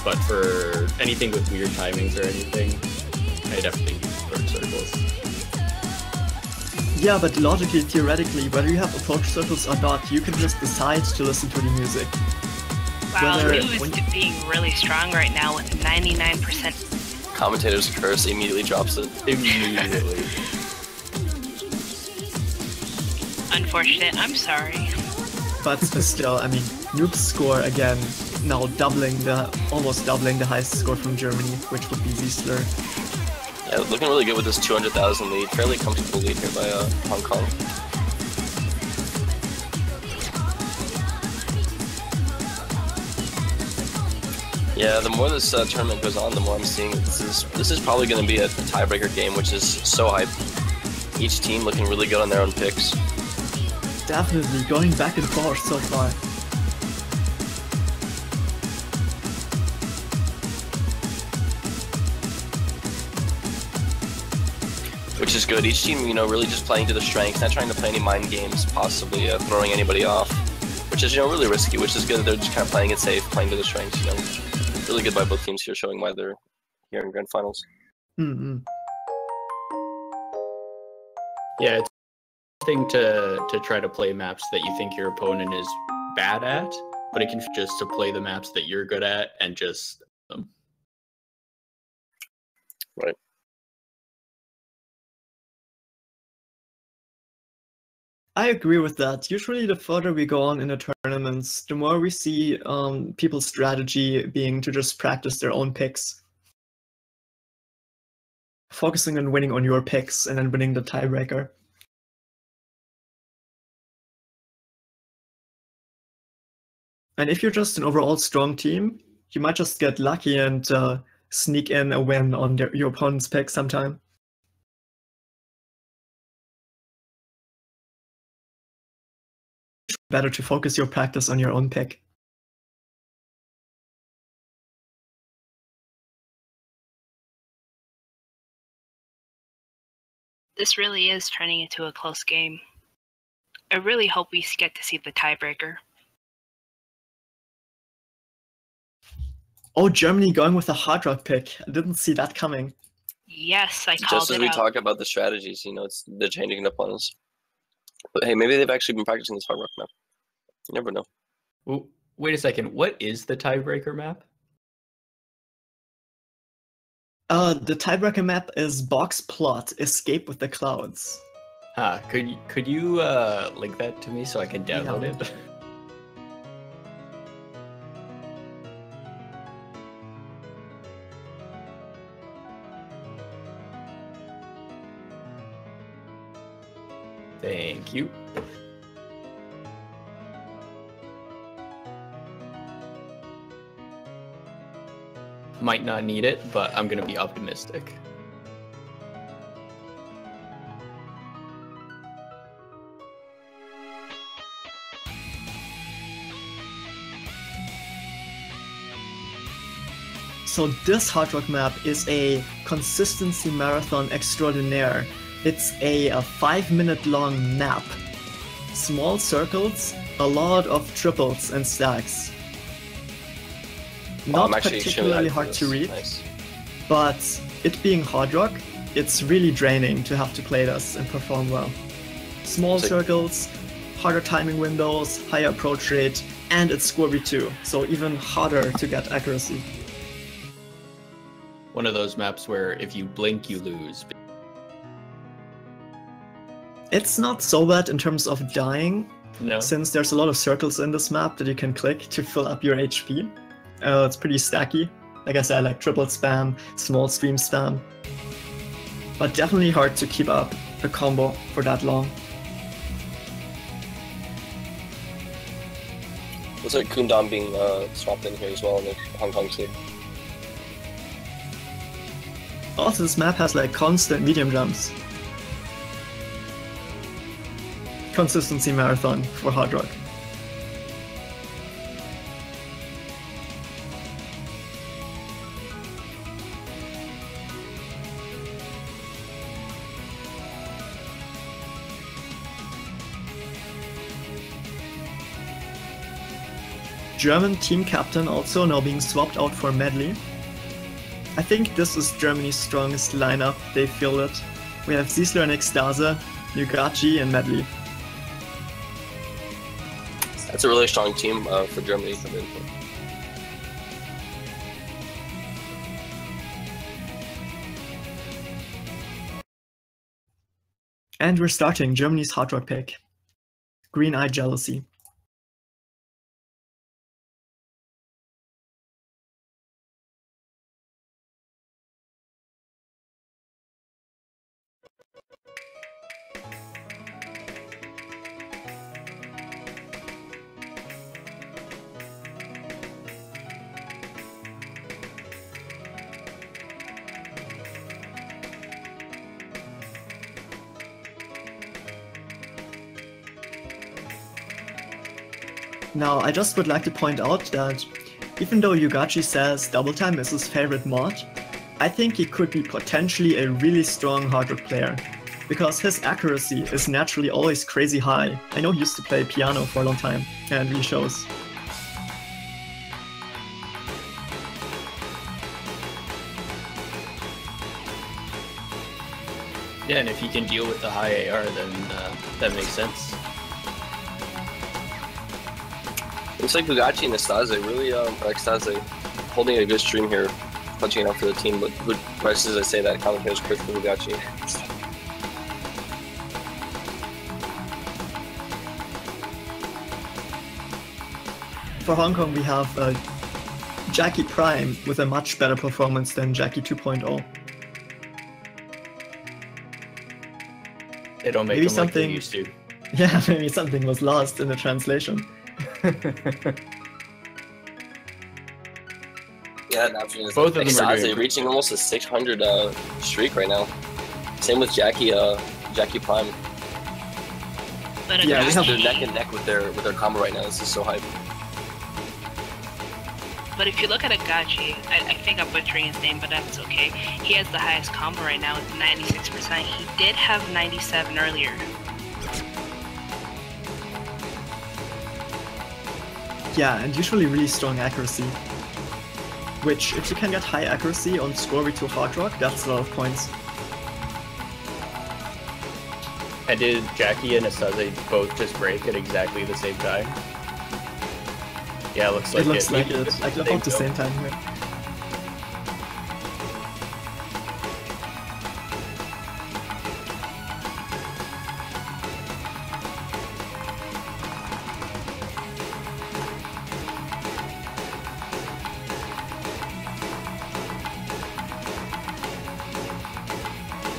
But for anything with weird timings or anything, I definitely use approach circles. Yeah, but logically, theoretically, whether you have approach circles or not, you can just decide to listen to the music. Wow, Whether- noob is being really strong right now with 99%. Commentator's curse immediately drops it. Immediately. Unfortunate, I'm sorry. But still, I mean, Noob's score again, now almost doubling the highest score from Germany, which would be Ziesler. Yeah, looking really good with this 200,000 lead. Fairly comfortable lead here by Hong Kong. Yeah, the more this tournament goes on, the more I'm seeing this is probably going to be a tiebreaker game, which is so hype. Each team looking really good on their own picks. Definitely going back and forth so far. Which is good. Each team, you know, really just playing to their strengths, not trying to play any mind games, possibly throwing anybody off, which is, you know, really risky, which is good. They're just kind of playing it safe, playing to their strengths, you know. Really good by both teams here, showing why they're here in Grand Finals. Mm-hmm. Yeah, it's a thing to try to play maps that you think your opponent is bad at, but it can just to play the maps that you're good at and just Right. I agree with that. Usually the further we go on in the tournaments, the more we see people's strategy being to just practice their own picks. focusing on winning on your picks and then winning the tiebreaker. And if you're just an overall strong team, you might just get lucky and sneak in a win on your opponent's pick sometime. Better to focus your practice on your own pick. This really is turning into a close game. I really hope we get to see the tiebreaker. Oh, Germany going with a hard rock pick. I didn't see that coming. Yes, I called Just as it we out. talk about the strategies, they're changing up on us. But hey, maybe they've actually been practicing this hard rock map. You never know. Well, wait a second. What is the tiebreaker map? The tiebreaker map is Box Plot, Escape with the Clouds. Could you link that to me so I can download it? Thank you. Might not need it, but I'm gonna be optimistic. So this hard rock map is a consistency marathon extraordinaire. It's a 5-minute long map. Small circles, a lot of triples and stacks. Not particularly hard to read, but it being hard rock, it's really draining to have to play this and perform well. Small circles, harder timing windows, higher approach rate, and it's score v2, so even harder to get accuracy. One of those maps where if you blink, you lose. It's not so bad in terms of dying, No. since there's a lot of circles in this map that you can click to fill up your HP. It's pretty stacky. Like I said, like triple spam, small stream spam. But definitely hard to keep up the combo for that long. Looks like Kundam being swapped in here as well in the Hong Kong team. Also, this map has like constant medium jumps. Consistency marathon for hard rock. German team captain also now being swapped out for Medley. I think this is Germany's strongest lineup they fielded. We have Ziesler and Extase, Nugachi and Medley. That's a really strong team for Germany to come in for. And we're starting Germany's hard rock pick. Green Eye Jealousy. Now, I just would like to point out that even though Yugachi says Double Time is his favorite mod, I think he could be potentially a really strong hard rock player, because his accuracy is naturally always crazy high. I know he used to play piano for a long time, and it really shows. Yeah, and if he can deal with the high AR, then that makes sense. Looks like Nugachi and Extase really, Extase holding a good stream here, punching it out for the team, but good prices I say that, commentators quick for Nugachi. For Hong Kong, we have Jackie Prime with a much better performance than Jackie 2.0. They don't make Maybe them like they something- used to. Yeah, maybe something was lost in the translation. Yeah, Napkin is Both of them are Exaze doing- reaching almost a 600 streak right now. Same with Jackie Prime. But Yeah, we have- They're Agachi- neck and neck with their combo right now. This is so hype. But if you look at Agachi, I think I'm butchering his name, but that's okay. He has the highest combo right now with 96%. He did have 97 earlier. Yeah, and usually really strong accuracy. Which, if you can get high accuracy on Score V2 Hard Rock, that's a lot of points. And did Jackie and Asaze both just break at exactly the same time? Yeah, it looks like It looks like Maybe it, this is like the about the build. same time here.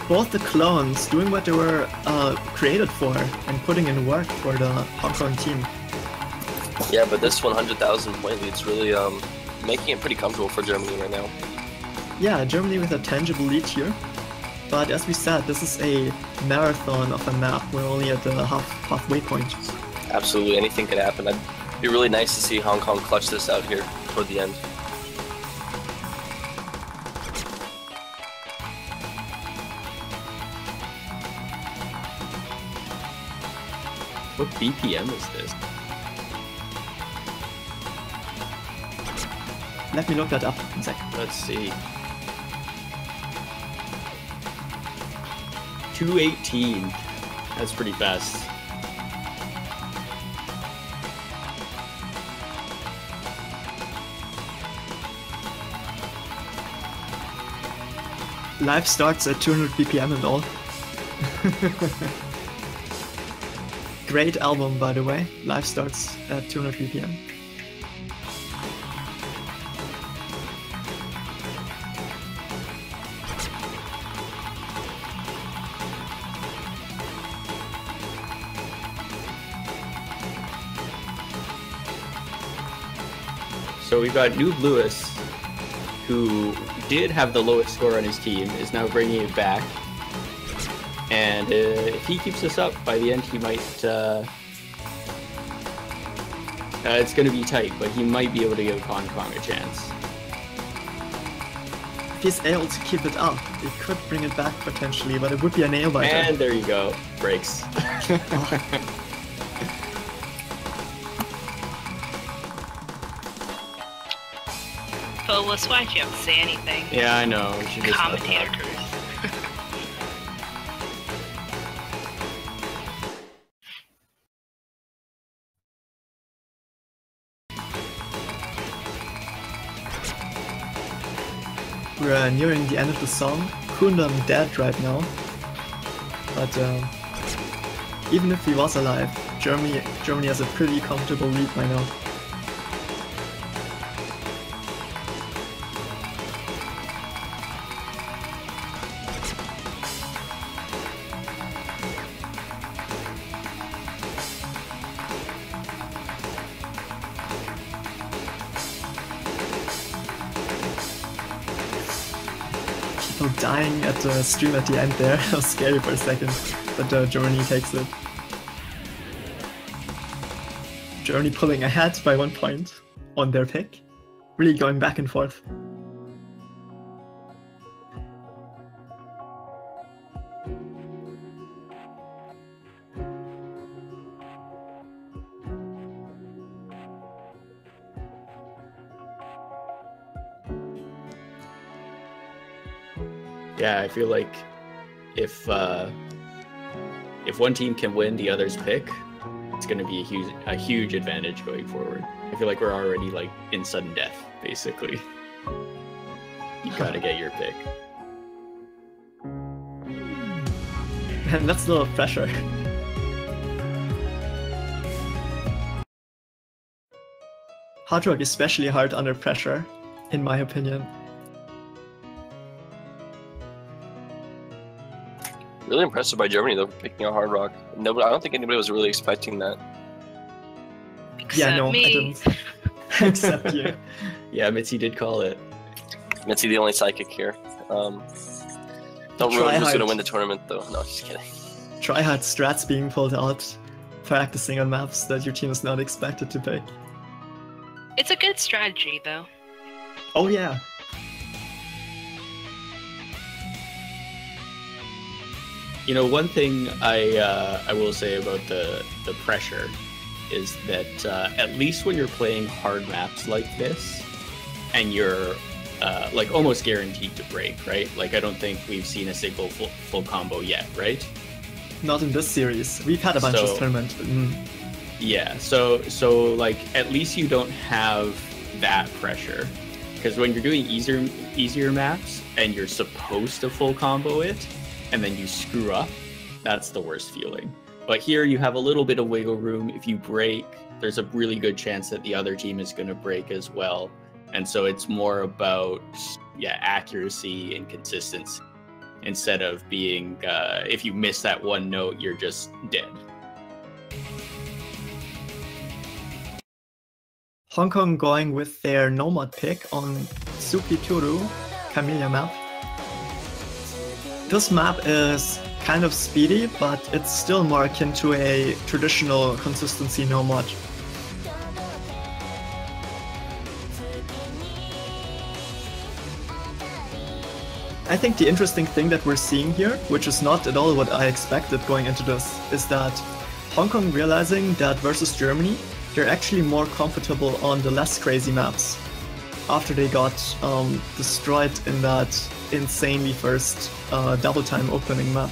Both the clones doing what they were created for and putting in work for the Hong Kong team. Yeah, but this 100,000 point lead's really making it pretty comfortable for Germany right now. Yeah, Germany with a tangible lead here. But as we said, this is a marathon of a map. We're only at the halfway point. Absolutely, anything could happen. It'd be really nice to see Hong Kong clutch this out here toward the end. What BPM is this? Let me look that up in a sec. Let's see. 218. That's pretty fast. Live starts at 200 BPM and all. Great album, by the way. Live starts at 200 BPM. So we've got Noob Lewis, who did have the lowest score on his team, is now bringing it back. And if he keeps this up, by the end he might... it's going to be tight, but he might be able to give Hong Kong a chance. If he's able to keep it up, he could bring it back potentially, but it would be a nail biter. And there you go. Breaks. Phobos, why'd you have to say anything? Yeah, I know. We should just let Commentator that. Cruz. We're nearing the end of the song. Kundam dead right now. But even if he was alive, Germany has a pretty comfortable lead by now. People dying at the stream at the end there. That was scary for a second, but Germany takes it. Germany pulling ahead by 1 point on their pick. Really going back and forth. Yeah, I feel like if one team can win the other's pick, it's going to be a huge advantage going forward. I feel like we're already like in sudden death, basically. You gotta get your pick. And that's a lot of pressure. Hard rock is especially hard under pressure, in my opinion. Really impressive by Germany though for picking a Hard Rock. No, I don't think anybody was really expecting that. Yeah, Except no, me. I didn't. Except you. Yeah, Mitzi did call it. Mitzi, the only psychic here. Don't ruin who's gonna win the tournament though. No, just kidding. Tryhard strats being pulled out, practicing on maps that your team is not expected to pick. It's a good strategy, though. Oh yeah. You know, one thing I will say about the pressure is that at least when you're playing hard maps like this, and you're like almost guaranteed to break, right? Like I don't think we've seen a single full combo yet, right? Not in this series. We've had a bunch of tournaments. But, Yeah, so like at least you don't have that pressure, because when you're doing easier maps and you're supposed to full combo it, and then you screw up, that's the worst feeling. But here you have a little bit of wiggle room. If you break, there's a really good chance that the other team is going to break as well. And so it's more about accuracy and consistency instead of being if you miss that one note, you're just dead. Hong Kong going with their Nomad pick on Sukituru Camellia map. This map is kind of speedy, but it's still more akin to a traditional consistency Nomad. I think the interesting thing that we're seeing here, which is not at all what I expected going into this, is that Hong Kong realizing that versus Germany, they're actually more comfortable on the less crazy maps after they got destroyed in that insanely first double time opening map.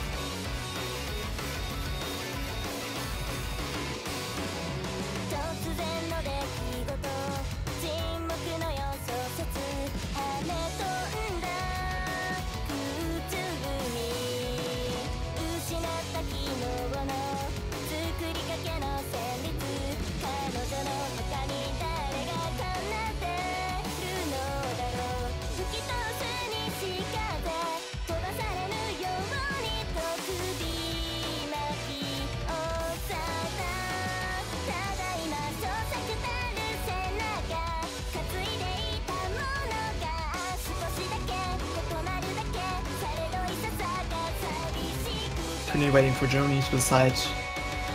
Currently waiting for Germany to decide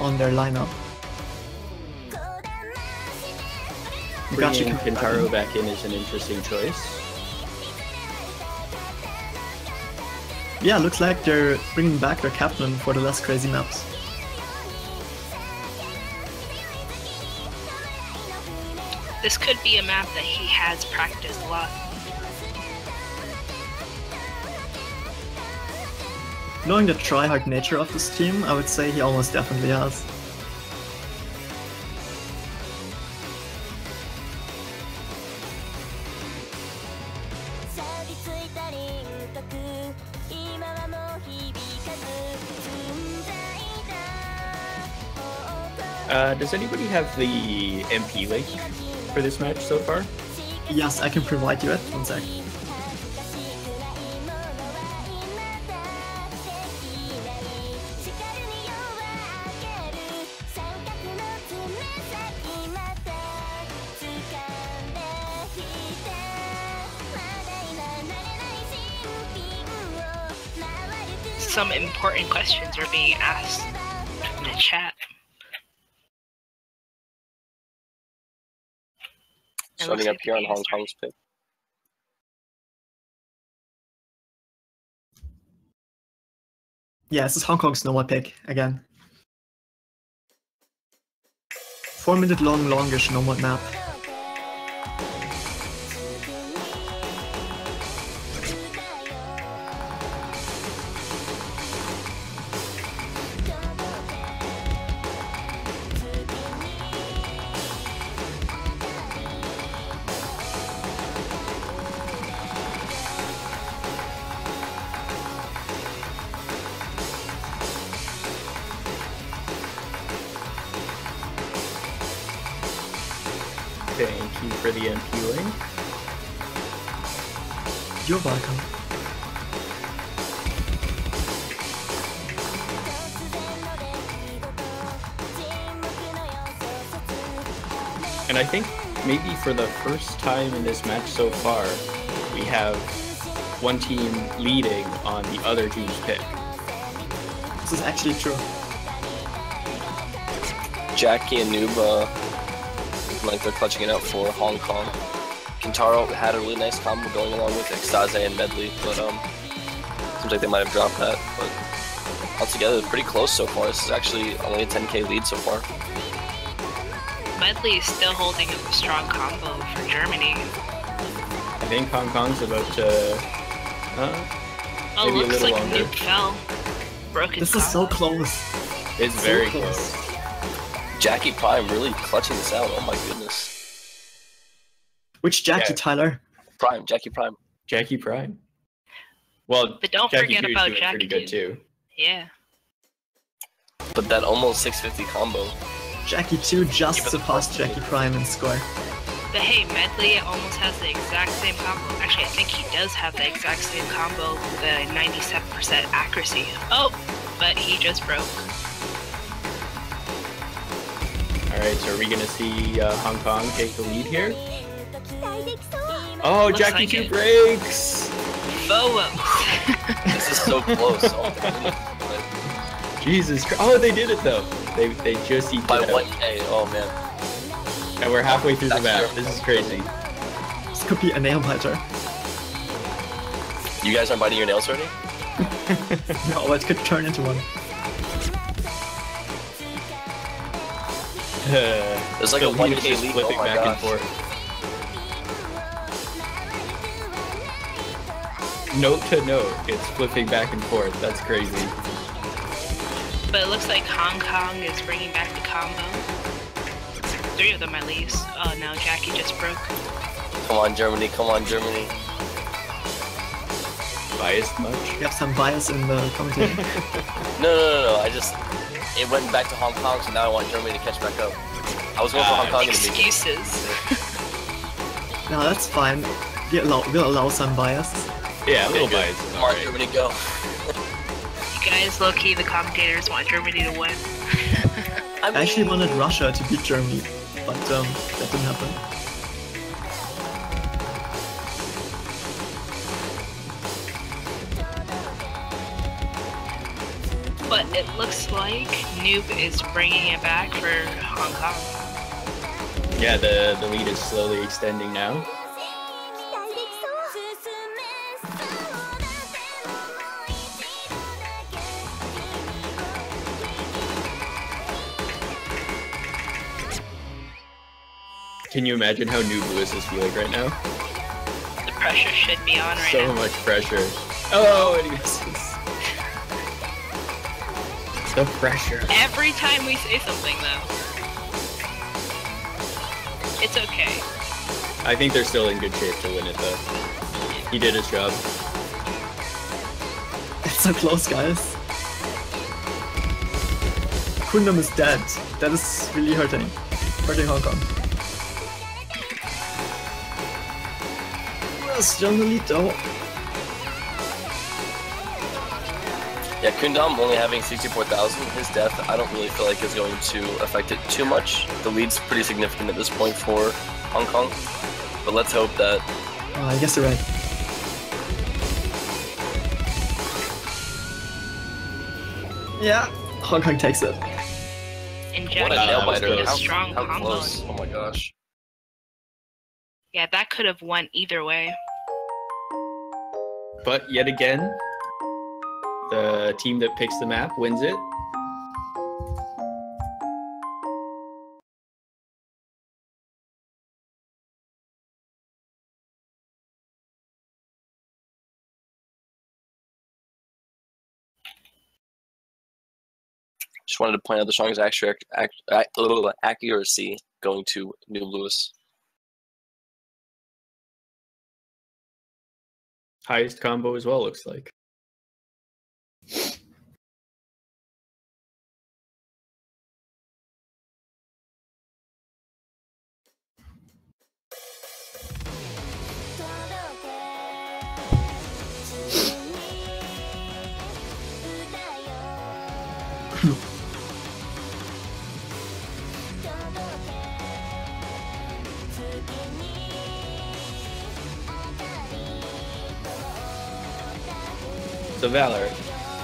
on their lineup. Bringing Kentaro back in is an interesting choice. Yeah, looks like they're bringing back their captain for the less crazy maps. This could be a map that he has practiced a lot. Knowing the try-hard nature of this team, I would say he almost definitely has. Does anybody have the MP link for this match so far? Yes, I can provide you it. One sec. Some important questions are being asked in the chat. Starting up here on Hong Kong's pick. Yeah, this is Hong Kong's Nomad pick again. 4-minute long, longish Nomad map. Thank you for the MP link. You're welcome. And I think maybe for the first time in this match so far, we have one team leading on the other team's pick. This is actually true. Jackie and Noob, looking like they're clutching it out for Hong Kong. Kintaro had a really nice combo going along with Extase and Medley, but seems like they might have dropped that. But altogether, pretty close so far. This is actually only a 10k lead so far. Medley is still holding up a strong combo for Germany. I think Hong Kong's about to Oh, maybe a looks little like longer. Noob fell. Broken This is so close. It's So very close. close. Jackie Prime really clutching this out. Oh my goodness. Which Jackie, Yeah. Tyler? Prime, Jackie Prime. Jackie Prime. Well, But don't Jackie forget Hughes about doing Jackie pretty good too. too. Yeah. But that almost 650 combo. Jackie 2 just Keep it surpassed close. Jackie Prime in score. But hey, Medley almost has the exact same combo. Actually, I think he does have the exact same combo with a 97% accuracy. Oh, but he just broke. Alright, so are we gonna see Hong Kong take the lead here? Oh, Looks Jackie like 2 it. breaks! Boa. This is so close. Oh my goodness. Jesus Christ. Oh, they did it though. They just eked By it out. 1k. Oh man. And we're halfway through the That's map. This is crazy. This could be a nail biter. You guys aren't biting your nails already? No, it could turn into one. There's like The a lead 1k is just lead. flipping Oh my back gosh. and forth. Note to note, it's flipping back and forth. That's crazy. But it looks like Hong Kong is bringing back the combo. 3 of them at least. Oh no, Jackie just broke. Come on, Germany. Come on, Germany. Biased much? We have some bias in the commentary. No. It went back to Hong Kong, so now I want Germany to catch back up. I was going for Hong Kong in the beginning. Excuses. No, that's fine. We'll allow some bias. Yeah, a little Okay, good. biased. is Come on, alright. Germany, go. You guys, low-key, the commentators want Germany to win. I actually wanted Russia to beat Germany, but that didn't happen. But it looks like Noob is bringing it back for Hong Kong. Yeah, the lead is slowly extending now. Can you imagine how Noob Lewis is feeling right now? The pressure should be on right So now. much pressure. Oh, and he misses. The pressure. Every time we say something, though. It's okay. I think they're still in good shape to win it, though. He did his job. It's so close, guys. Kundam is dead. That is really hurting. Hurting Hong Kong. Well, still in the lead though. Yeah, Kundam only having 64,000. His death, I don't really feel like is going to affect it too much. The lead's pretty significant at this point for Hong Kong. But let's hope that... I guess you're right. Yeah, Hong Kong takes it. And What Jackie a nail that was biter. with a close. strong How combo. close. Oh my gosh. Yeah, that could have won either way. But yet again, the team that picks the map wins it. Just wanted to point out the strongest accuracy going to New Lewis. Highest combo as well, looks like. So Valor,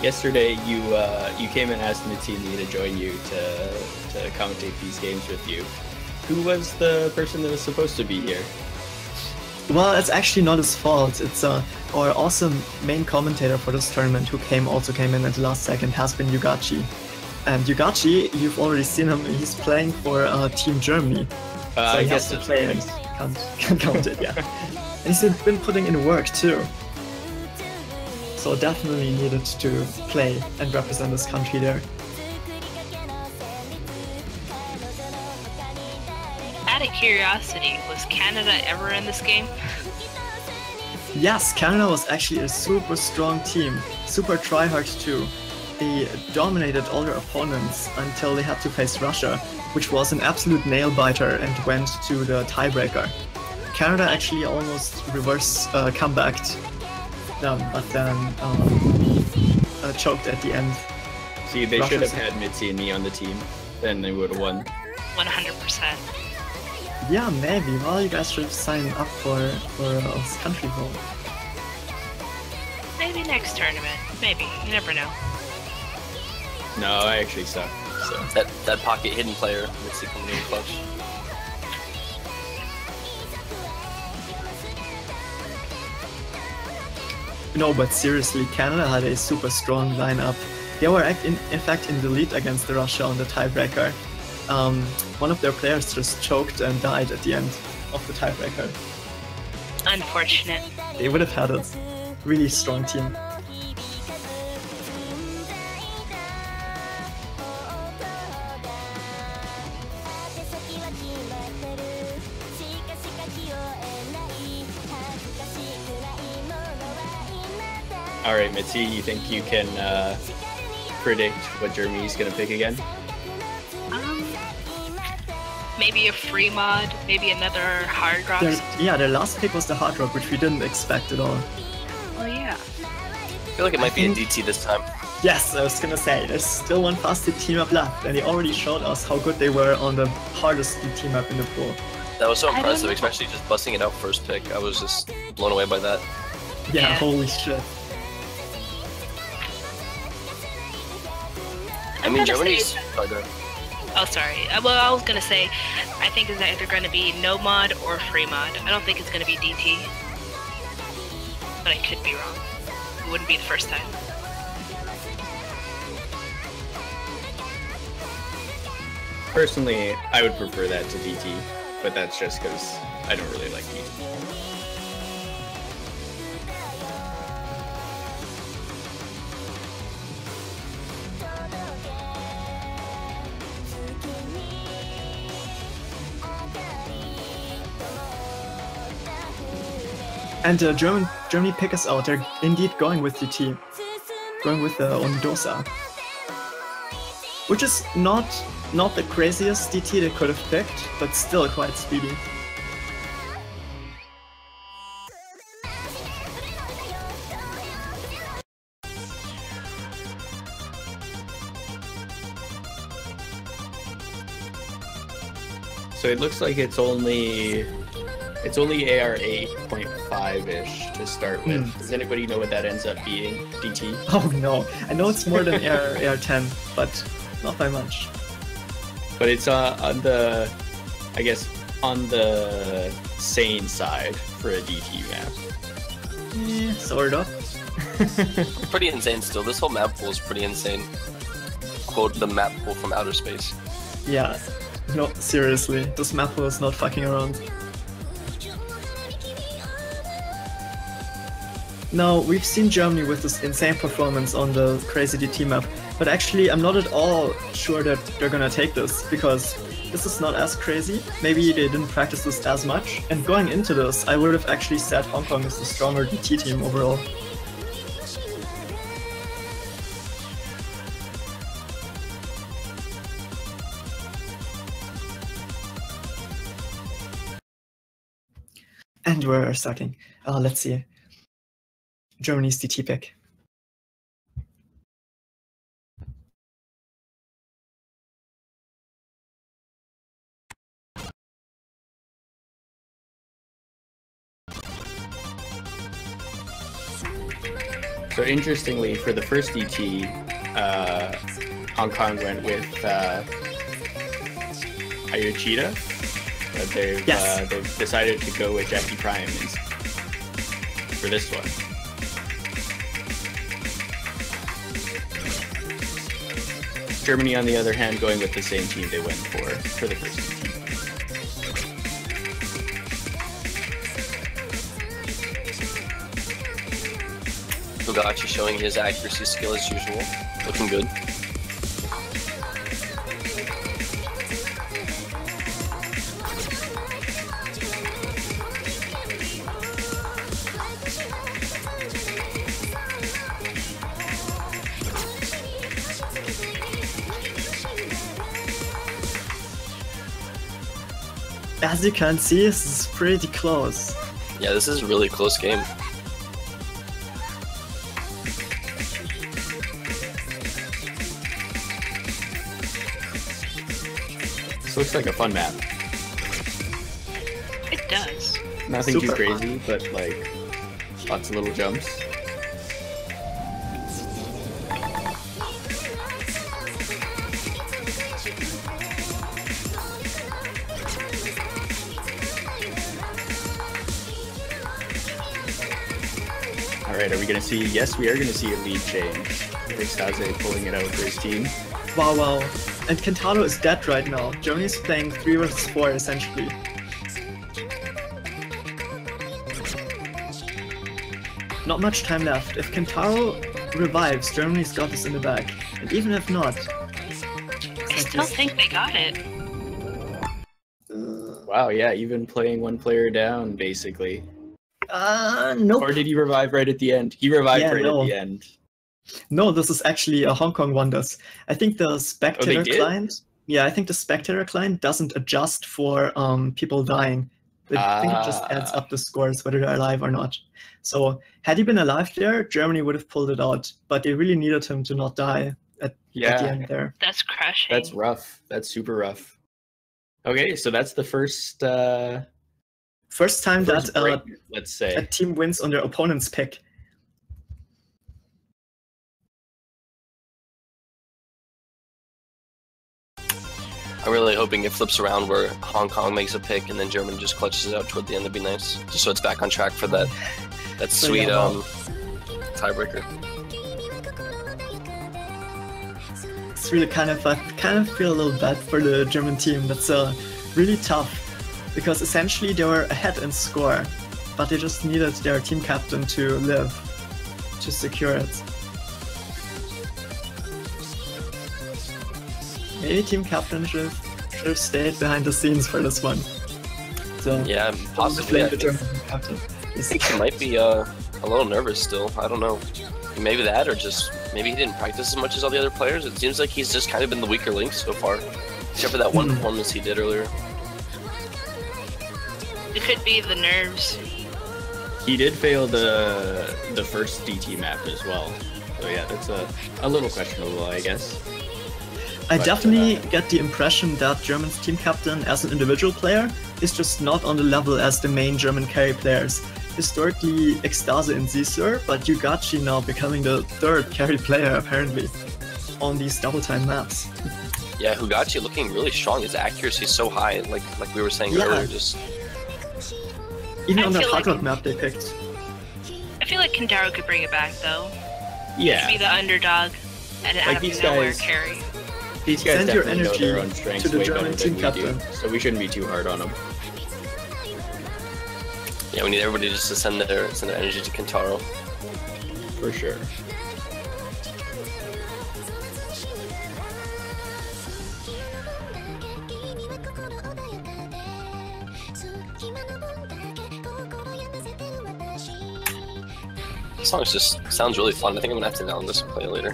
yesterday you came and asked Mitsumi to join you to commentate these games with you. Who was the person that was supposed to be here? Well, it's actually not his fault. It's our awesome main commentator for this tournament who also came in at the last second has been Yugachi. And Yugachi, you've already seen him, he's playing for Team Germany. So I he guess has to it's play and can't count it, yeah. And he's been putting in work too. So definitely needed to play and represent his country there. Out of curiosity, was Canada ever in this game? Yes, Canada was actually a super strong team, super tryhard too. They dominated all their opponents until they had to face Russia, which was an absolute nail-biter and went to the tiebreaker. Canada actually almost reverse comebacked them, but then choked at the end. See, they should have Russia's- had Mitzi and me on the team. Then they would have won. 100%. Yeah, maybe. Well, you guys should sign up for this country vote. Maybe next tournament. Maybe. You never know. No, I actually suck. So That pocket hidden player, Mitzi coming in clutch. No, but seriously, Canada had a super strong lineup. They were in fact in the lead against Russia on the tiebreaker. One of their players just choked and died at the end of the tiebreaker. Unfortunate. They would have had a really strong team. all right, Mitzi, you think you can predict what Germany's gonna pick again? Maybe a free mod, maybe another hard rock. Their last pick was the hard rock, which we didn't expect at all. Oh yeah. I feel like it might be a DT this time. Yes, I was gonna say, there's still one fasted team up left, and they already showed us how good they were on the hardest team map in the pool. That was so I don't impressive, know. especially just busting it out first pick. I was just blown away by that. Yeah, Yeah. holy shit. I mean, gonna Germany's. say- Oh, go ahead. Oh, sorry. Well, I was gonna say, I think it's either gonna be no mod or free mod. I don't think it's gonna be DT. But I could be wrong. It wouldn't be the first time. Personally, I would prefer that to DT, but that's just because I don't really like DT. And Germany pick us out. They're indeed going with DT, going with the Ondosa, which is not the craziest DT they could have picked, but still quite speedy. So it looks like it's only AR 8.5-ish to start with. Does anybody know what that ends up being? DT? Oh no, I know it's more than AR 10, but not by much. But it's on the, I guess, on the sane side for a DT map. Yeah, sort of. Pretty insane still. This whole map pool is pretty insane. Quote, the map pool from outer space. Yeah, no, seriously, this map was not fucking around. Now, we've seen Germany with this insane performance on the crazy DT map, but actually I'm not at all sure that they're gonna take this, because this is not as crazy. Maybe they didn't practice this as much, and going into this, I would have actually said Hong Kong is the stronger DT team overall. And we're starting. Let's see. Germany's DT pick. So interestingly, for the first DT, Hong Kong went with Ayochida, but they've decided to go with Jackie Prime for this one. Germany, on the other hand, going with the same team they went for the first DT. Fugachi showing his accuracy skill as usual. Looking good. As you can see, this is pretty close. Yeah, this is a really close game. This looks like a fun map. It does. Nothing too Super crazy, but like lots of little jumps. Alright, are we gonna see? Yes, we are gonna see a lead change. Extase pulling it out for his team. Wow, wow. And Kentaro is dead right now. Germany's playing 3 vs 4 essentially. Not much time left. If Kentaro revives, Germany's got this in the bag. And even if not... I still think they got it. Wow, yeah, even playing one player down, basically. Nope. Or did he revive right at the end? He revived at the end. No, this is actually a Hong Kong wonders. I think the spectator did? client... Yeah, I think the spectator client doesn't adjust for people dying. I think it just adds up the scores, whether they're alive or not. So, had he been alive there, Germany would have pulled it out. But they really needed him to not die at the end there. That's crushing. That's rough. That's super rough. Okay, so that's the first... First time first that break, let's say. a team wins on their opponent's pick. I'm really hoping it flips around where Hong Kong makes a pick and then Germany just clutches it out toward the end. That'd be nice, just so it's back on track for that So, sweet yeah, well, tiebreaker. It's really kind of feel a little bad for the German team. That's really tough because essentially they were ahead in score, but they just needed their team captain to live to secure it. Maybe team captain should have stayed behind the scenes for this one. So Yeah, possibly. I the think, German captain. I think he might be a little nervous still. I don't know. Maybe that, or just maybe he didn't practice as much as all the other players. It seems like he's just kind of been the weaker link so far, except for that one performance he did earlier. It could be the nerves. He did fail the first DT map as well. So yeah, that's a little questionable, I guess. I But, definitely get the impression that German's team captain as an individual player is just not on the level as the main German carry players. Historically, Extase and Zisur, but Yugachi now becoming the third carry player apparently on these double time maps. Yeah, Hugachi looking really strong. His accuracy is so high, like we were saying Yeah. earlier. Just Even I on that feel hard like- rock map they picked. I feel like Kentaro could bring it back though. Yeah, Be the underdog and Like out of these nowhere guys- carry. these guys Send your definitely know their energy own strengths to the way German better team than we do, captain. so we shouldn't be too hard on them. yeah, we need everybody just to send their energy to Kentaro. For sure. This song just sounds really fun. I think I'm gonna have to download this and play it later.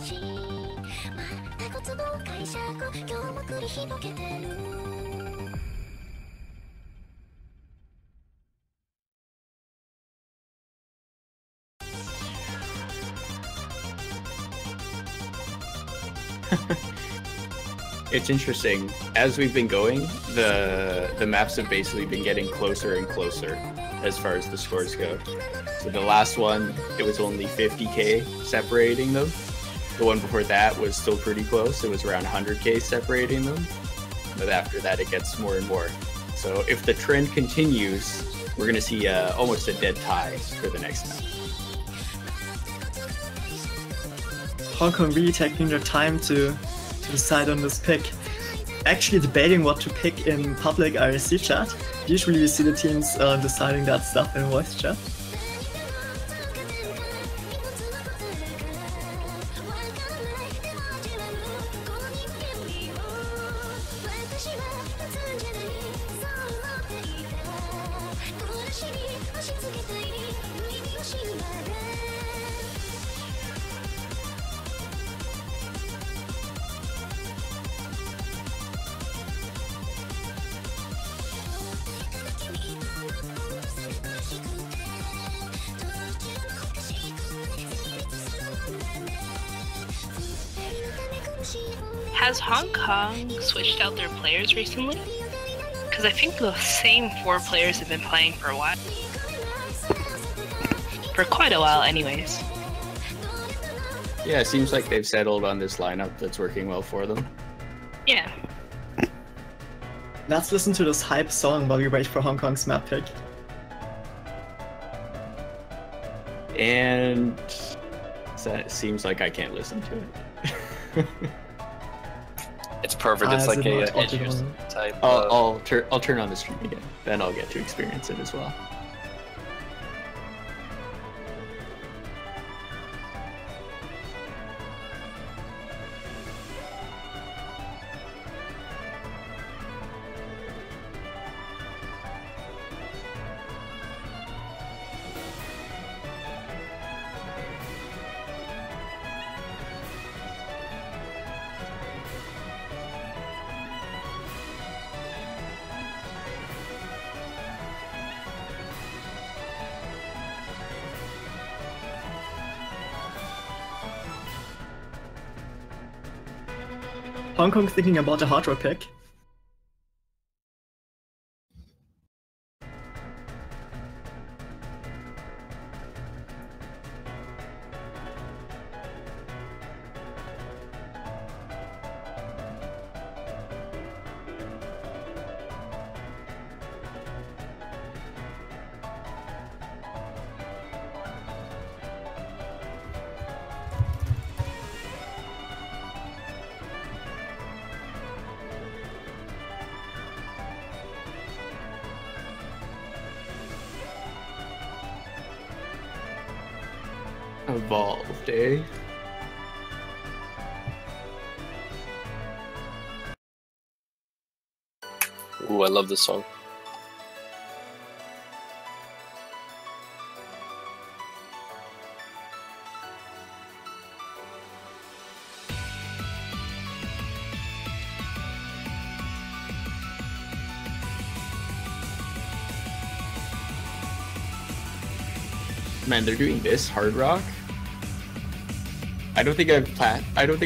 It's interesting. As we've been going, the maps have basically been getting closer and closer as far as the scores go. So the last one, it was only 50k separating them. The one before that was still pretty close. It was around 100k separating them. But after that, it gets more and more. So if the trend continues, we're going to see almost a dead tie for the next map. Hong Kong really taking their time to decide on this pick. Actually debating what to pick in public IRC chat. Usually we see the teams deciding that stuff in voice chat. Has Hong Kong switched out their players recently? Because I think the same 4 players have been playing for a while. For quite a while anyways. Yeah, it seems like they've settled on this lineup that's working well for them. Yeah. Let's listen to this hype song while we wait for Hong Kong's map pick. And it seems like I can't listen to it. It's perfect. It's like a not edge type. I'll turn on the stream again. Then I'll get to experience it as well. Hong Kong thinking about a hard rock pick. Evolved, eh? Ooh, I love this song. Man, they're doing this hard rock. I don't think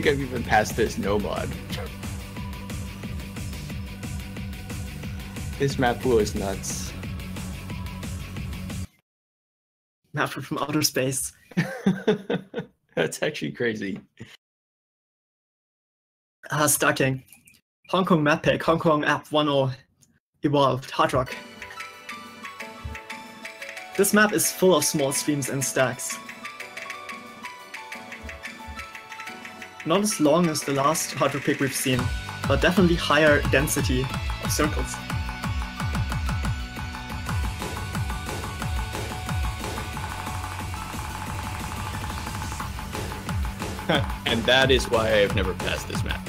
I've even passed this no mod. This map pool is nuts. Map from outer space. That's actually crazy. Stacking. Hong Kong map pick. Hong Kong app 1.0 evolved. Hard rock. This map is full of small streams and stacks. Not as long as the last hard rock pick we've seen, but definitely higher density of circles. And that is why I've never passed this map.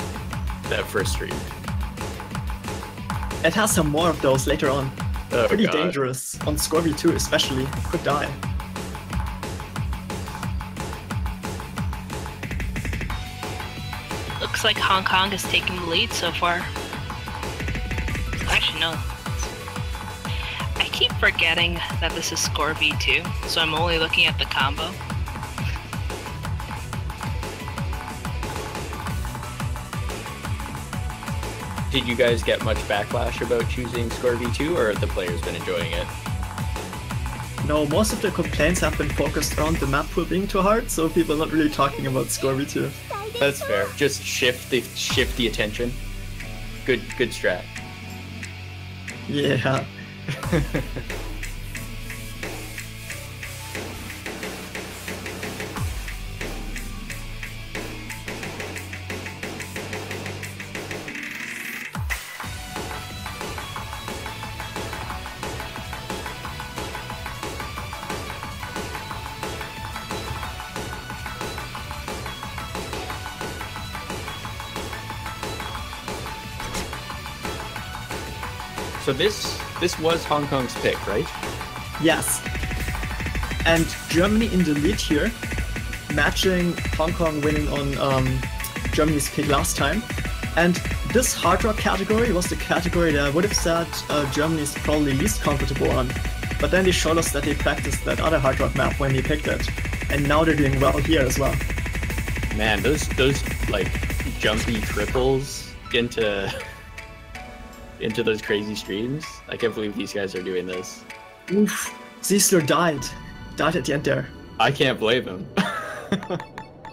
That first stream. It has some more of those later on. Oh, Pretty God. dangerous, on Scorby 2 especially, could die. Looks like Hong Kong is taking the lead so far. Actually, no. I keep forgetting that this is Score V2, so I'm only looking at the combo. Did you guys get much backlash about choosing Score V2, or have the players been enjoying it? No, most of the complaints have been focused around the map pool being too hard, so people are not really talking about Scorby 2. That's fair. Just shift the attention. Good strat. Yeah. So this was Hong Kong's pick, right? Yes. And Germany in the lead here, matching Hong Kong winning on Germany's pick last time. And this hard rock category was the category that I would have said Germany's probably least comfortable on. But then they showed us that they practiced that other hard rock map when they picked it. And now they're doing well here as well. Man, those like jumpy triples into those crazy streams. I can't believe these guys are doing this. Oof. Ziesler died at the end there. I can't blame him.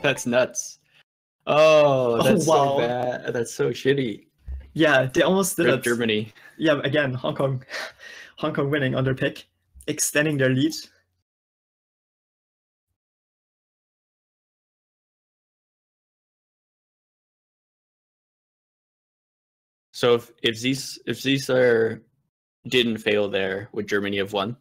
That's nuts. Oh, that's wow. so bad. That's so shitty. Yeah, they almost did it. Germany. Yeah, again, Hong Kong winning on their pick, extending their lead. So if Ziesler didn't fail there, would Germany have won?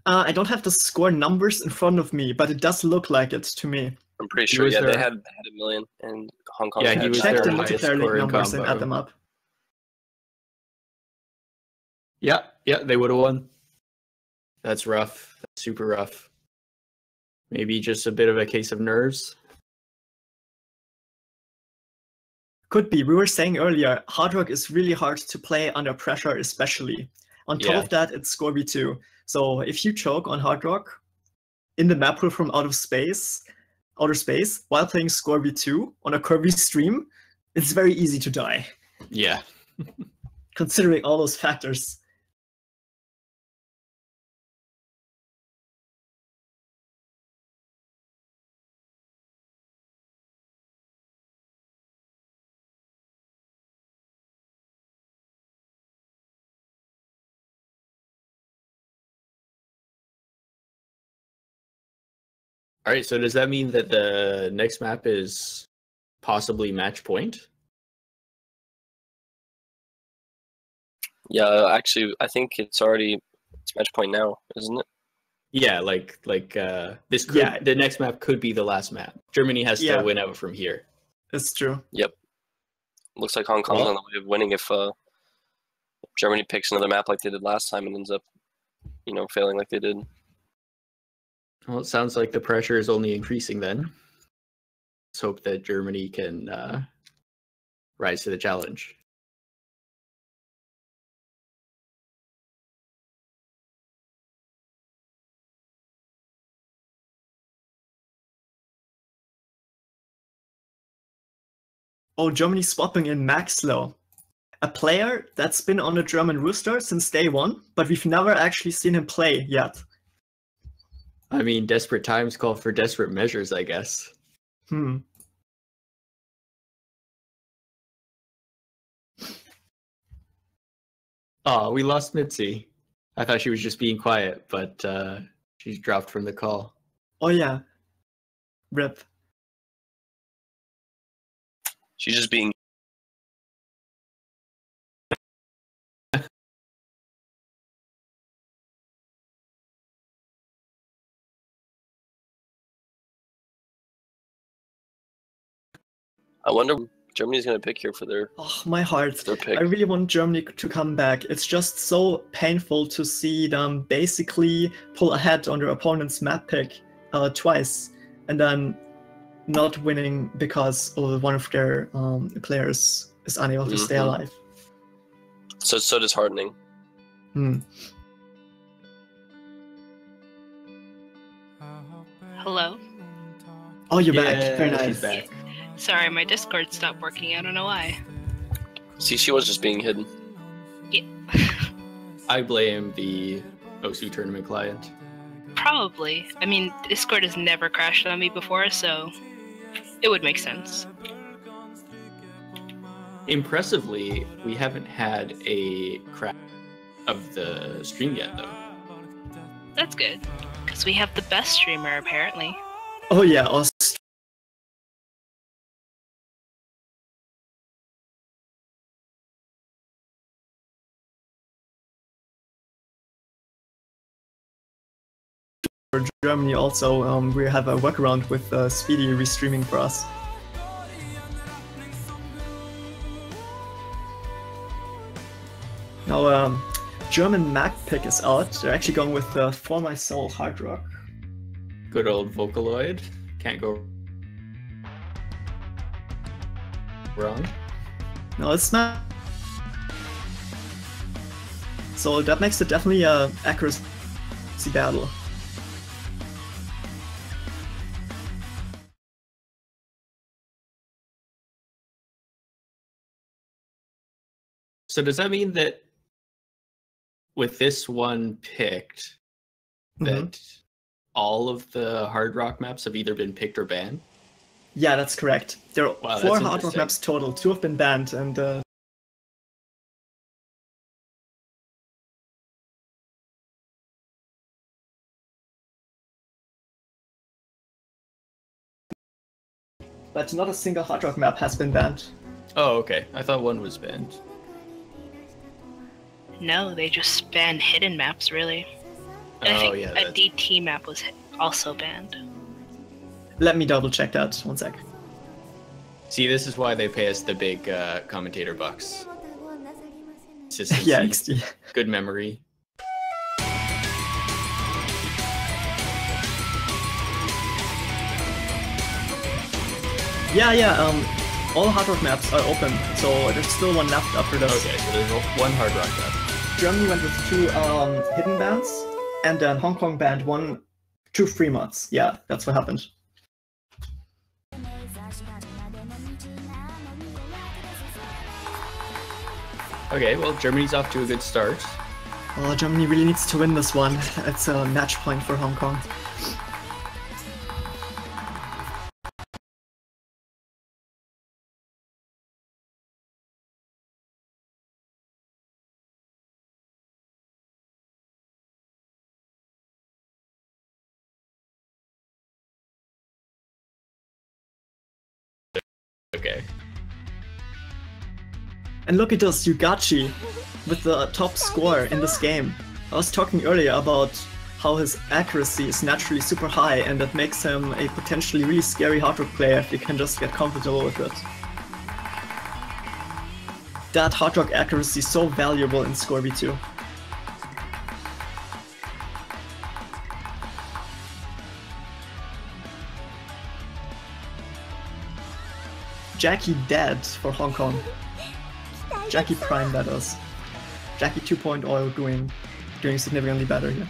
I don't have the score numbers in front of me, but it does look like it to me. I'm pretty sure. Yeah, they had 1 million, and Hong Kong. Yeah, had he was Check their the highest multiplayer league scoring numbers and combo. add them up. Yeah, they would have won. That's rough. That's super rough. Maybe just a bit of a case of nerves. Could be. We were saying earlier, hard rock is really hard to play under pressure, especially. On top of that, it's Scorby 2. So if you choke on hard rock in the map pool from outer space, while playing Scorby 2 on a curvy stream, it's very easy to die. Yeah. Considering all those factors. All right, so does that mean that the next map is possibly match point? Yeah, actually, I think it's match point now, isn't it? Yeah, this could the next map could be the last map. Germany has to win out from here. That's true. Yep. Looks like Hong Kong's on the way of winning if Germany picks another map like they did last time and ends up, failing like they did. Well, it sounds like the pressure is only increasing then. Let's hope that Germany can rise to the challenge. Oh, Germany swapping in Maxlow. A player that's been on the German roster since day one, but we've never actually seen him play yet. I mean, desperate times call for desperate measures, I guess. Oh, we lost Mitzi. I thought she was just being quiet, but she's dropped from the call. Oh yeah. Rip. She's just being. I wonder what Germany's going to pick here for their. Oh, my heart. Their pick. I really want Germany to come back. It's just so painful to see them basically pull ahead on their opponent's map pick twice, and then not winning because one of their players is unable to stay alive. So disheartening. Hello? Oh, you're back. Very nice. She's back. Sorry, my Discord stopped working. I don't know why. See, she was just being hidden. Yeah. I blame the OSU tournament client. Probably. I mean, Discord has never crashed on me before, so it would make sense. Impressively, we haven't had a crash of the stream yet, though. That's good, because we have the best streamer, apparently. Oh yeah, us. For Germany also, we have a workaround with Speedy restreaming for us. Now, German Mac pick is out. They're actually going with For My Soul Hard Rock. Good old Vocaloid. Can't go wrong. No, it's not. So that makes it definitely a accuracy battle. So does that mean that with this one picked, that all of the Hard Rock maps have either been picked or banned? Yeah, that's correct. There are Wow, 4 that's Hard Rock maps total. 2 have been banned, and but not a single Hard Rock map has been banned. Oh, okay. I thought one was banned. No, they just banned hidden maps, really. And I think yeah, a DT map was also banned. Let me double check that. One sec. See, this is why they pay us the big commentator bucks. Consistency, Yeah, XD. good memory. Yeah, all Hard Rock maps are open, so there's still one left after this. Okay, so there's one Hard Rock map. Germany went with 2 hidden bans, and then Hong Kong banned 2 free mods. Yeah, that's what happened. Okay, well, Germany's off to a good start. Oh, Germany really needs to win this one. It's a match point for Hong Kong. Okay. And look at this, Yugachi with the top score in this game. I was talking earlier about how his accuracy is naturally super high, and that makes him a potentially really scary Hard Rock player if you can just get comfortable with it. That Hard Rock accuracy is so valuable in Score V2. Jackie dead for Hong Kong. Jackie Prime, that is. Jackie 2.0 doing significantly better here.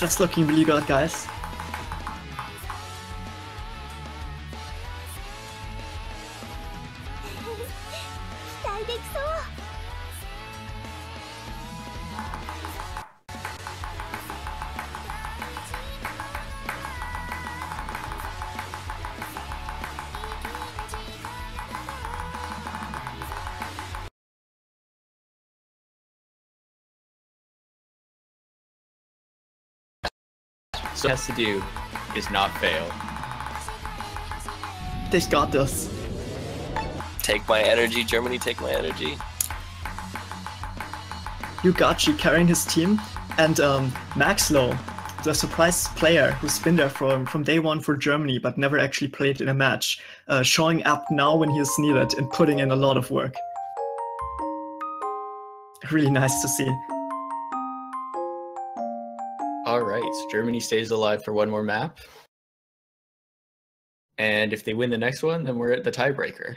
That's looking really good, guys. So what it has to do is not fail. They got this. Take my energy, Germany, take my energy. Yugachi carrying his team, and Maxlow, the surprise player who's been there from day one for Germany but never actually played in a match, showing up now when he is needed and putting in a lot of work. Really nice to see. right, so Germany stays alive for one more map. And if they win the next one, then we're at the tiebreaker.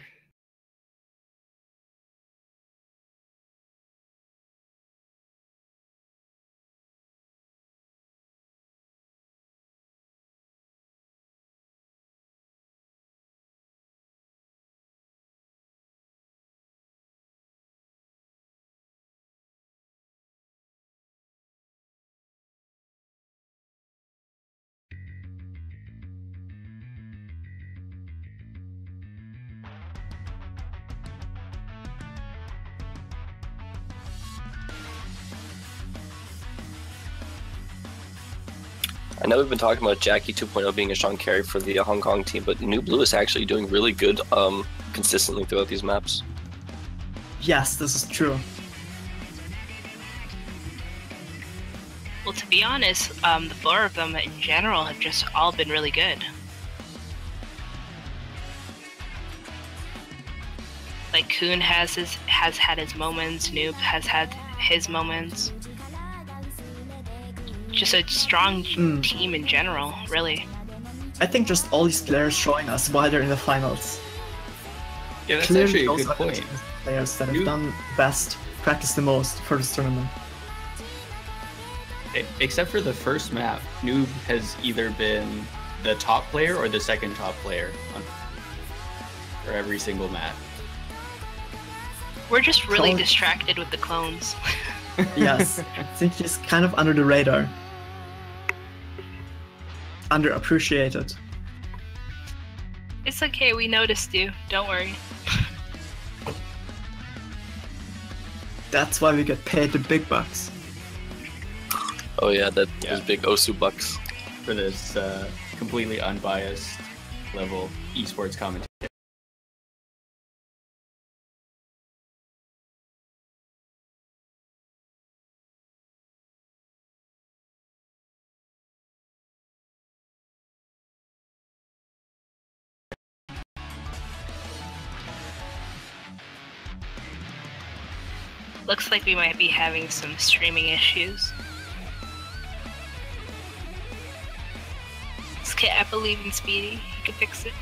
I know we've been talking about Jackie 2.0 being a strong carry for the Hong Kong team, but New Blue is actually doing really good consistently throughout these maps. Yes, this is true. Well, to be honest, the four of them in general have just all been really good. Like Kuhn has had his moments, Noob has had his moments. Just a strong team in general, really. I think just all these players showing us why they're in the finals. Yeah, that's Clearly actually a those good are the point. teams, players that have done best, practiced the most for this tournament. Except for the first map, Noob has either been the top player or the second top player for every single map. We're just really Clone- distracted with the clones. Yes, I think he's kind of under the radar. Underappreciated. It's okay, we noticed you. Don't worry. That's why we get paid the big bucks. Oh yeah, those big Osu bucks. For this completely unbiased level esports commentary. Looks like we might be having some streaming issues. It's okay, I believe in Speedy. He can fix it.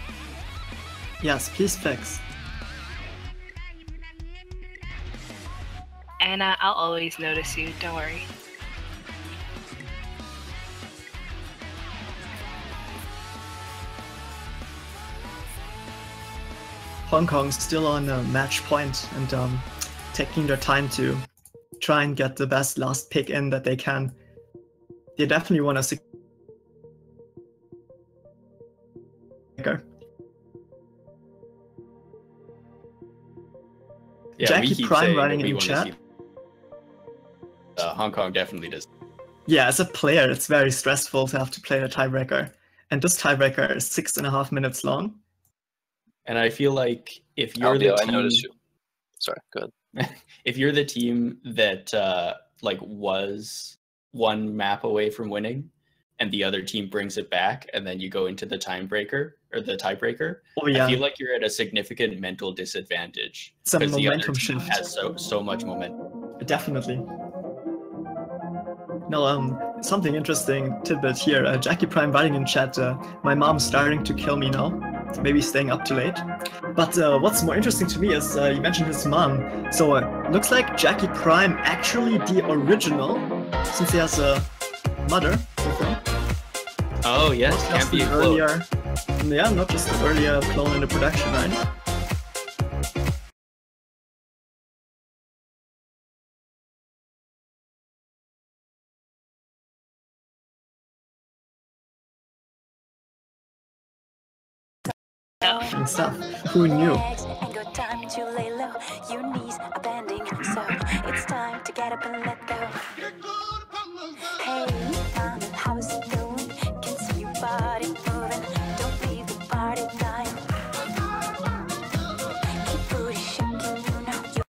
Yes, please fix. And I'll always notice you, don't worry. Hong Kong's still on match point and taking their time to try and get the best last pick in that they can. They definitely want to secure. Yeah, Jackie we keep Prime saying running that we in wanna chat. see- Hong Kong definitely does. Yeah, as a player, it's very stressful to have to play the tiebreaker. And this tiebreaker is 6.5 minutes long. And I feel like if you're Albio, the I team, noticed you. Sorry, go ahead. if you're the team that like was one map away from winning, and the other team brings it back, and then you go into the tiebreaker or the tiebreaker, Oh yeah, I feel like you're at a significant mental disadvantage It's a because the other momentum team shift. has so much momentum. definitely. No, something interesting tidbit here. Jackie Prime writing in chat, my mom's starting to kill me now. Maybe staying up too late. But what's more interesting to me is you mentioned his mom. So looks like Jackie Prime actually the original, since he has a mother with him. Oh yes, Not can't just be an a clone. earlier, yeah, not just an earlier clone in the production, right? And stuff. Who knew? Ain't got time to lay low. Your knees are bending, so it's time to get up and let go. Hey, mama, how is it going? Can see your body moving. Don't leave the party time. Keep booty shaking, you know you.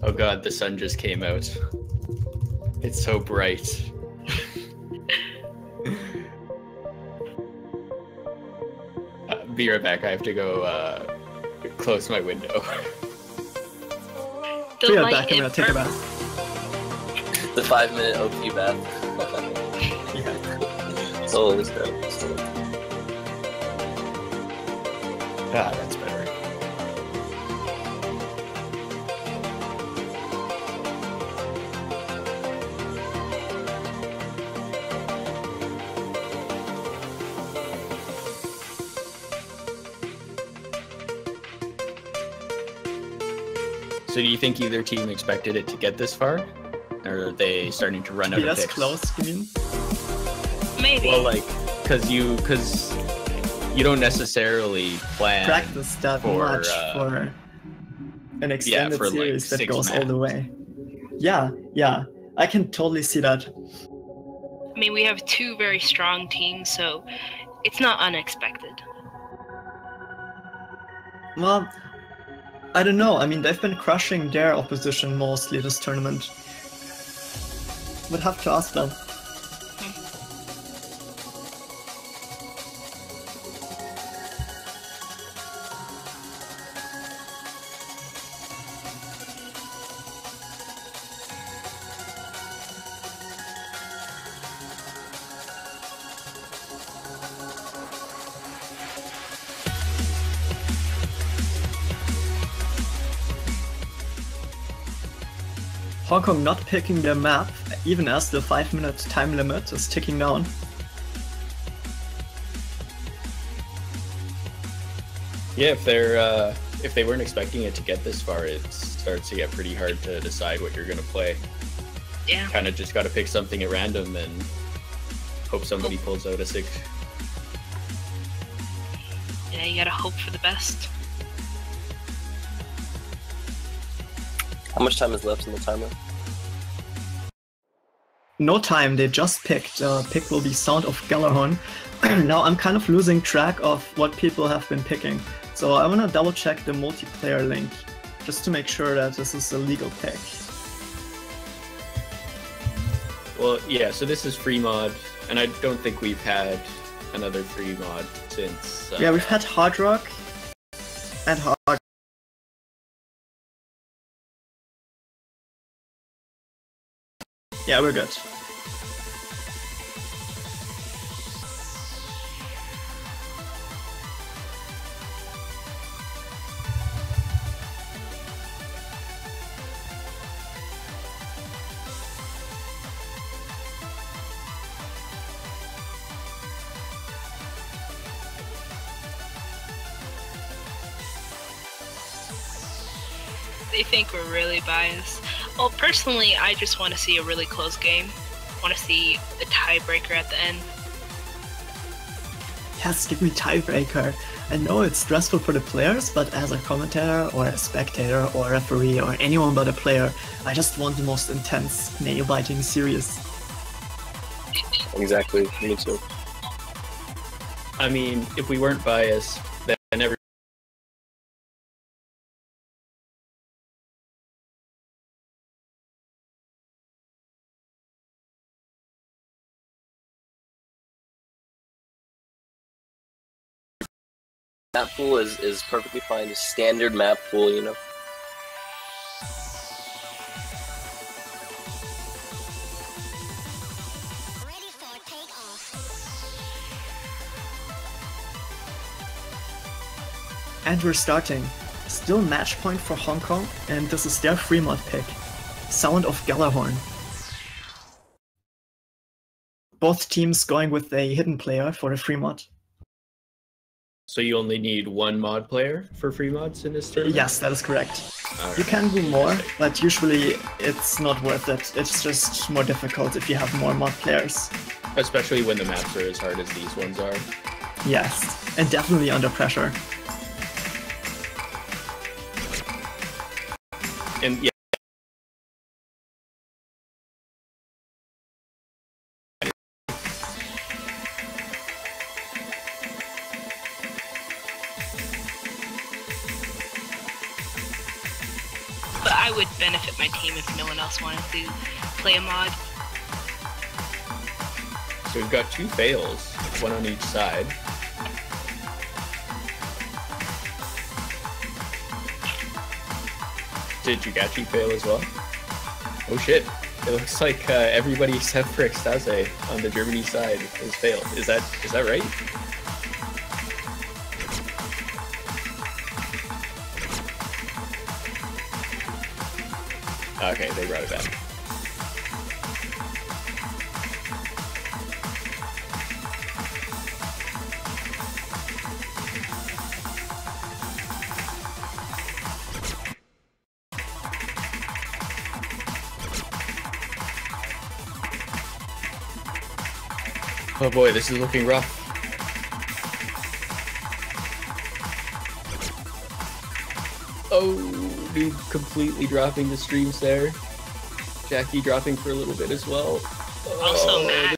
Oh god, the sun just came out. It's so bright. Be right back. I have to go close my window. Be right back, I'm gonna take a bath. The 5-minute OP bath. Yeah. Holy stuff. Ah, that's better. So do you think either team expected it to get this far? Or are they starting to run out Be of as picks? close, you mean? Maybe. Well, like, because you don't necessarily plan Practice that for, much for an extended for, like, series that 6 goes all the maps. way. Yeah, I can totally see that. I mean, we have two very strong teams, so it's not unexpected. Well, I don't know. I mean, they've been crushing their opposition mostly this tournament. Would have to ask them. Hong Kong not picking their map, even as the 5-minute time limit is ticking down. Yeah, if they weren't expecting it to get this far, it starts to get pretty hard to decide what you're gonna play. Yeah. Kind of just got to pick something at random and hope somebody pulls out a 6. Yeah, you gotta hope for the best. How much time is left in the timer? No time, they just picked. Pick will be Sound of Galahorn. Now I'm kind of losing track of what people have been picking. So I want to double check the multiplayer link, just to make sure that this is a legal pick. Well, yeah, so this is free mod, and I don't think we've had another free mod since... Yeah, we've had Hard Rock and Hard. Yeah, we're good. They think we're really biased. Well, personally, I just want to see a really close game. I want to see a tiebreaker at the end. Yes, give me tiebreaker. I know it's stressful for the players, but as a commentator or a spectator or a referee or anyone but a player, I just want the most intense, nail-biting series. Exactly, me too. I mean, if we weren't biased, then every... Map pool is perfectly fine. Standard map pool, you know. Ready for takeoff. And we're starting. Still match point for Hong Kong, and this is their free mod pick. Sound of Galahorn. Both teams going with a hidden player for a free mod. So you only need one mod player for free mods in this tournament? Yes, that is correct. All You right. can do more, but usually it's not worth it. It's just more difficult if you have more mod players. Especially when the maps are as hard as these ones are. Yes, and definitely under pressure. And yeah, But I would benefit my team if no one else wanted to play a mod. so we've got 2 fails, one on each side. Did Jugachi fail as well? Oh shit. It looks like everybody except for Extase on the Germany side has failed. Is that right? Okay, they brought it back. Oh boy, this is looking rough. Oh, dude, completely dropping the streams there. Jackie dropping for a little bit as well. Also, Matt.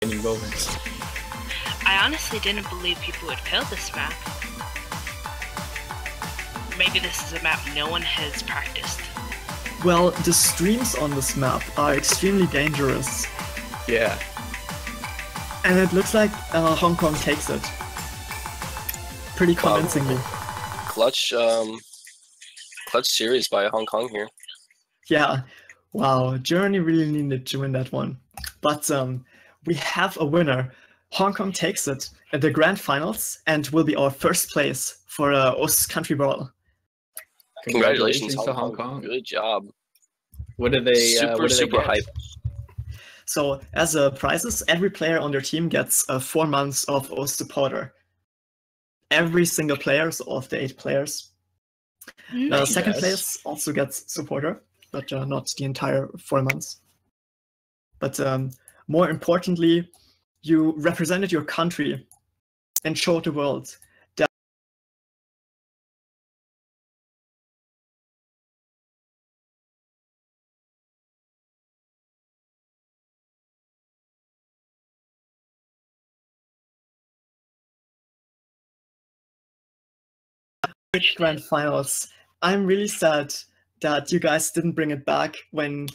Any moments. I honestly didn't believe people would fail this map. Maybe this is a map no one has practiced. Well, the streams on this map are extremely dangerous, Yeah. and it looks like Hong Kong takes it. Pretty convincingly. Clutch series by Hong Kong here. Yeah, wow, Germany really needed to win that one. But we have a winner. Hong Kong takes it at the grand finals and will be our first place for OS Country Brawl. Congratulations to Hong Kong. Good job. What do they Super get? hype. So as prizes, every player on their team gets 4 months of OS supporter. Every single player, so of the 8 players. Second Yes. place also gets supporter, but not the entire 4 months. But more importantly, you represented your country and showed the world that grand finals. I'm really sad that you guys didn't bring it back when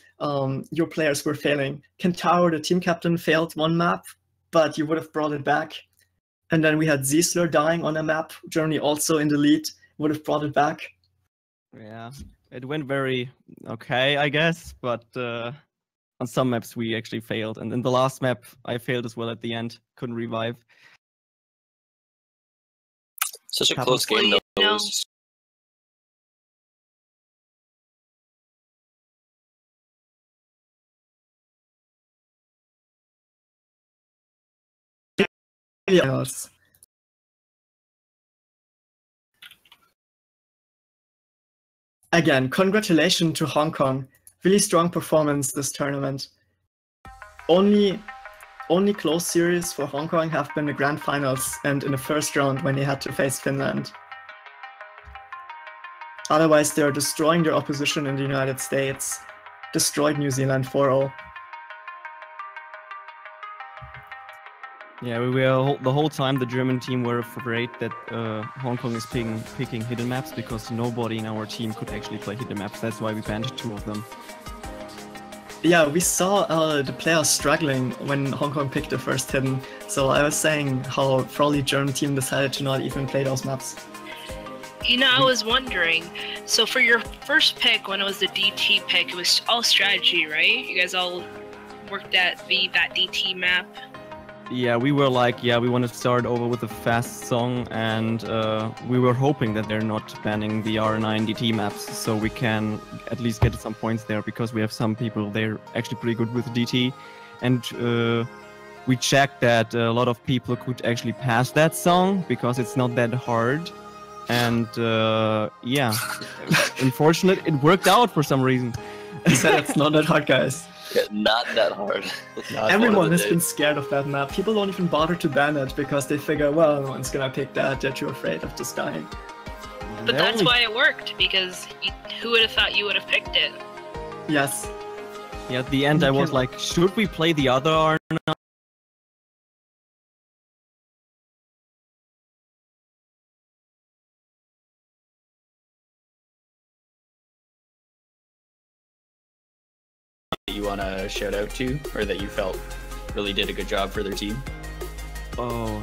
your players were failing. Kentaro, the team captain, failed one map, but you would have brought it back. And then we had Ziesler dying on a map. Germany also in the lead, would have brought it back. Yeah, it went very okay, I guess, but on some maps we actually failed. And in the last map, I failed as well at the end. Couldn't revive. Such a Happens. close game, Well, though. you It know- was Finals. Again, congratulations to Hong Kong. Really strong performance this tournament. Only close series for Hong Kong have been the grand finals and in the first round when they had to face Finland. Otherwise, they're destroying their opposition in the United States. Destroyed New Zealand 4-0. Yeah, we were the whole time the German team were afraid that Hong Kong is picking hidden maps because nobody in our team could actually play hidden maps. That's why we banned 2 of them. Yeah, we saw the players struggling when Hong Kong picked the first hidden. So I was saying how probably German team decided to not even play those maps. You know, I was wondering, so for your first pick, when it was the DT pick, it was all strategy, right? You guys all worked that DT map. Yeah, we were like, we want to start over with a fast song, and we were hoping that they're not banning the R9 DT maps, so we can at least get some points there, because we have some people, they're actually pretty good with DT, and we checked that a lot of people could actually pass that song, because it's not that hard, and unfortunately, it worked out for some reason. He said it's not that hard, guys. yeah, not that hard. Everyone has been scared of that map. People don't even bother to ban it because they figure, well, no one's gonna pick that. They're too afraid of just dying. But that's why it worked, because who would have thought you would have picked it? Yes. Yeah, at the end, I was like, should we play the other R9? that you want to shout out to, or that you felt really did a good job for their team? Oh,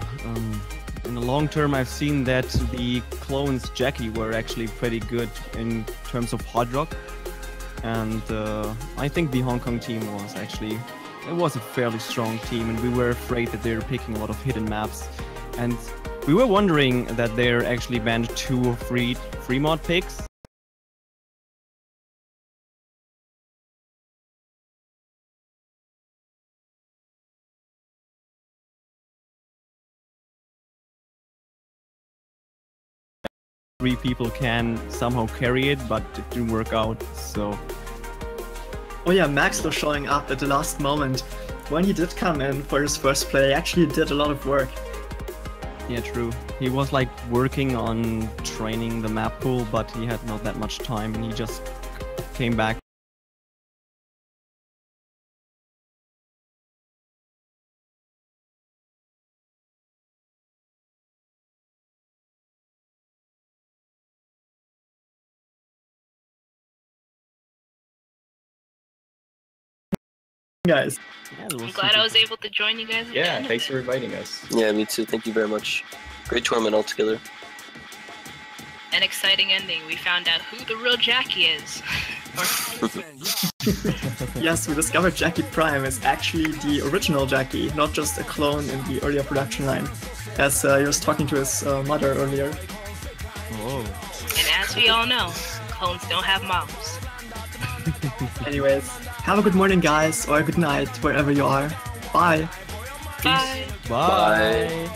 in the long term, I've seen that the clones Jackie were actually pretty good in terms of hard rock, and I think the Hong Kong team was actually a fairly strong team, and we were afraid that they were picking a lot of hidden maps, and we were wondering that they're actually banned 2 free mod picks. Three people can somehow carry it, but it didn't work out, so... Oh yeah, Max was showing up at the last moment. When he did come in for his first play, he actually did a lot of work. Yeah, true. He was like working on training the map pool, but he had not that much time, and he just came back. Guys. Yeah, it was I'm glad I was able to join you guys. At the Yeah, end of thanks it. for inviting us. Yeah, me too. Thank you very much. Great tournament altogether. An exciting ending. We found out who the real Jackie is. Yes, we discovered Jackie Prime is actually the original Jackie, not just a clone in the earlier production line, as he was talking to his mother earlier. Oh. And as we all know, clones don't have moms. Anyways, have a good morning, guys, or a good night, wherever you are. Bye! Bye. Bye.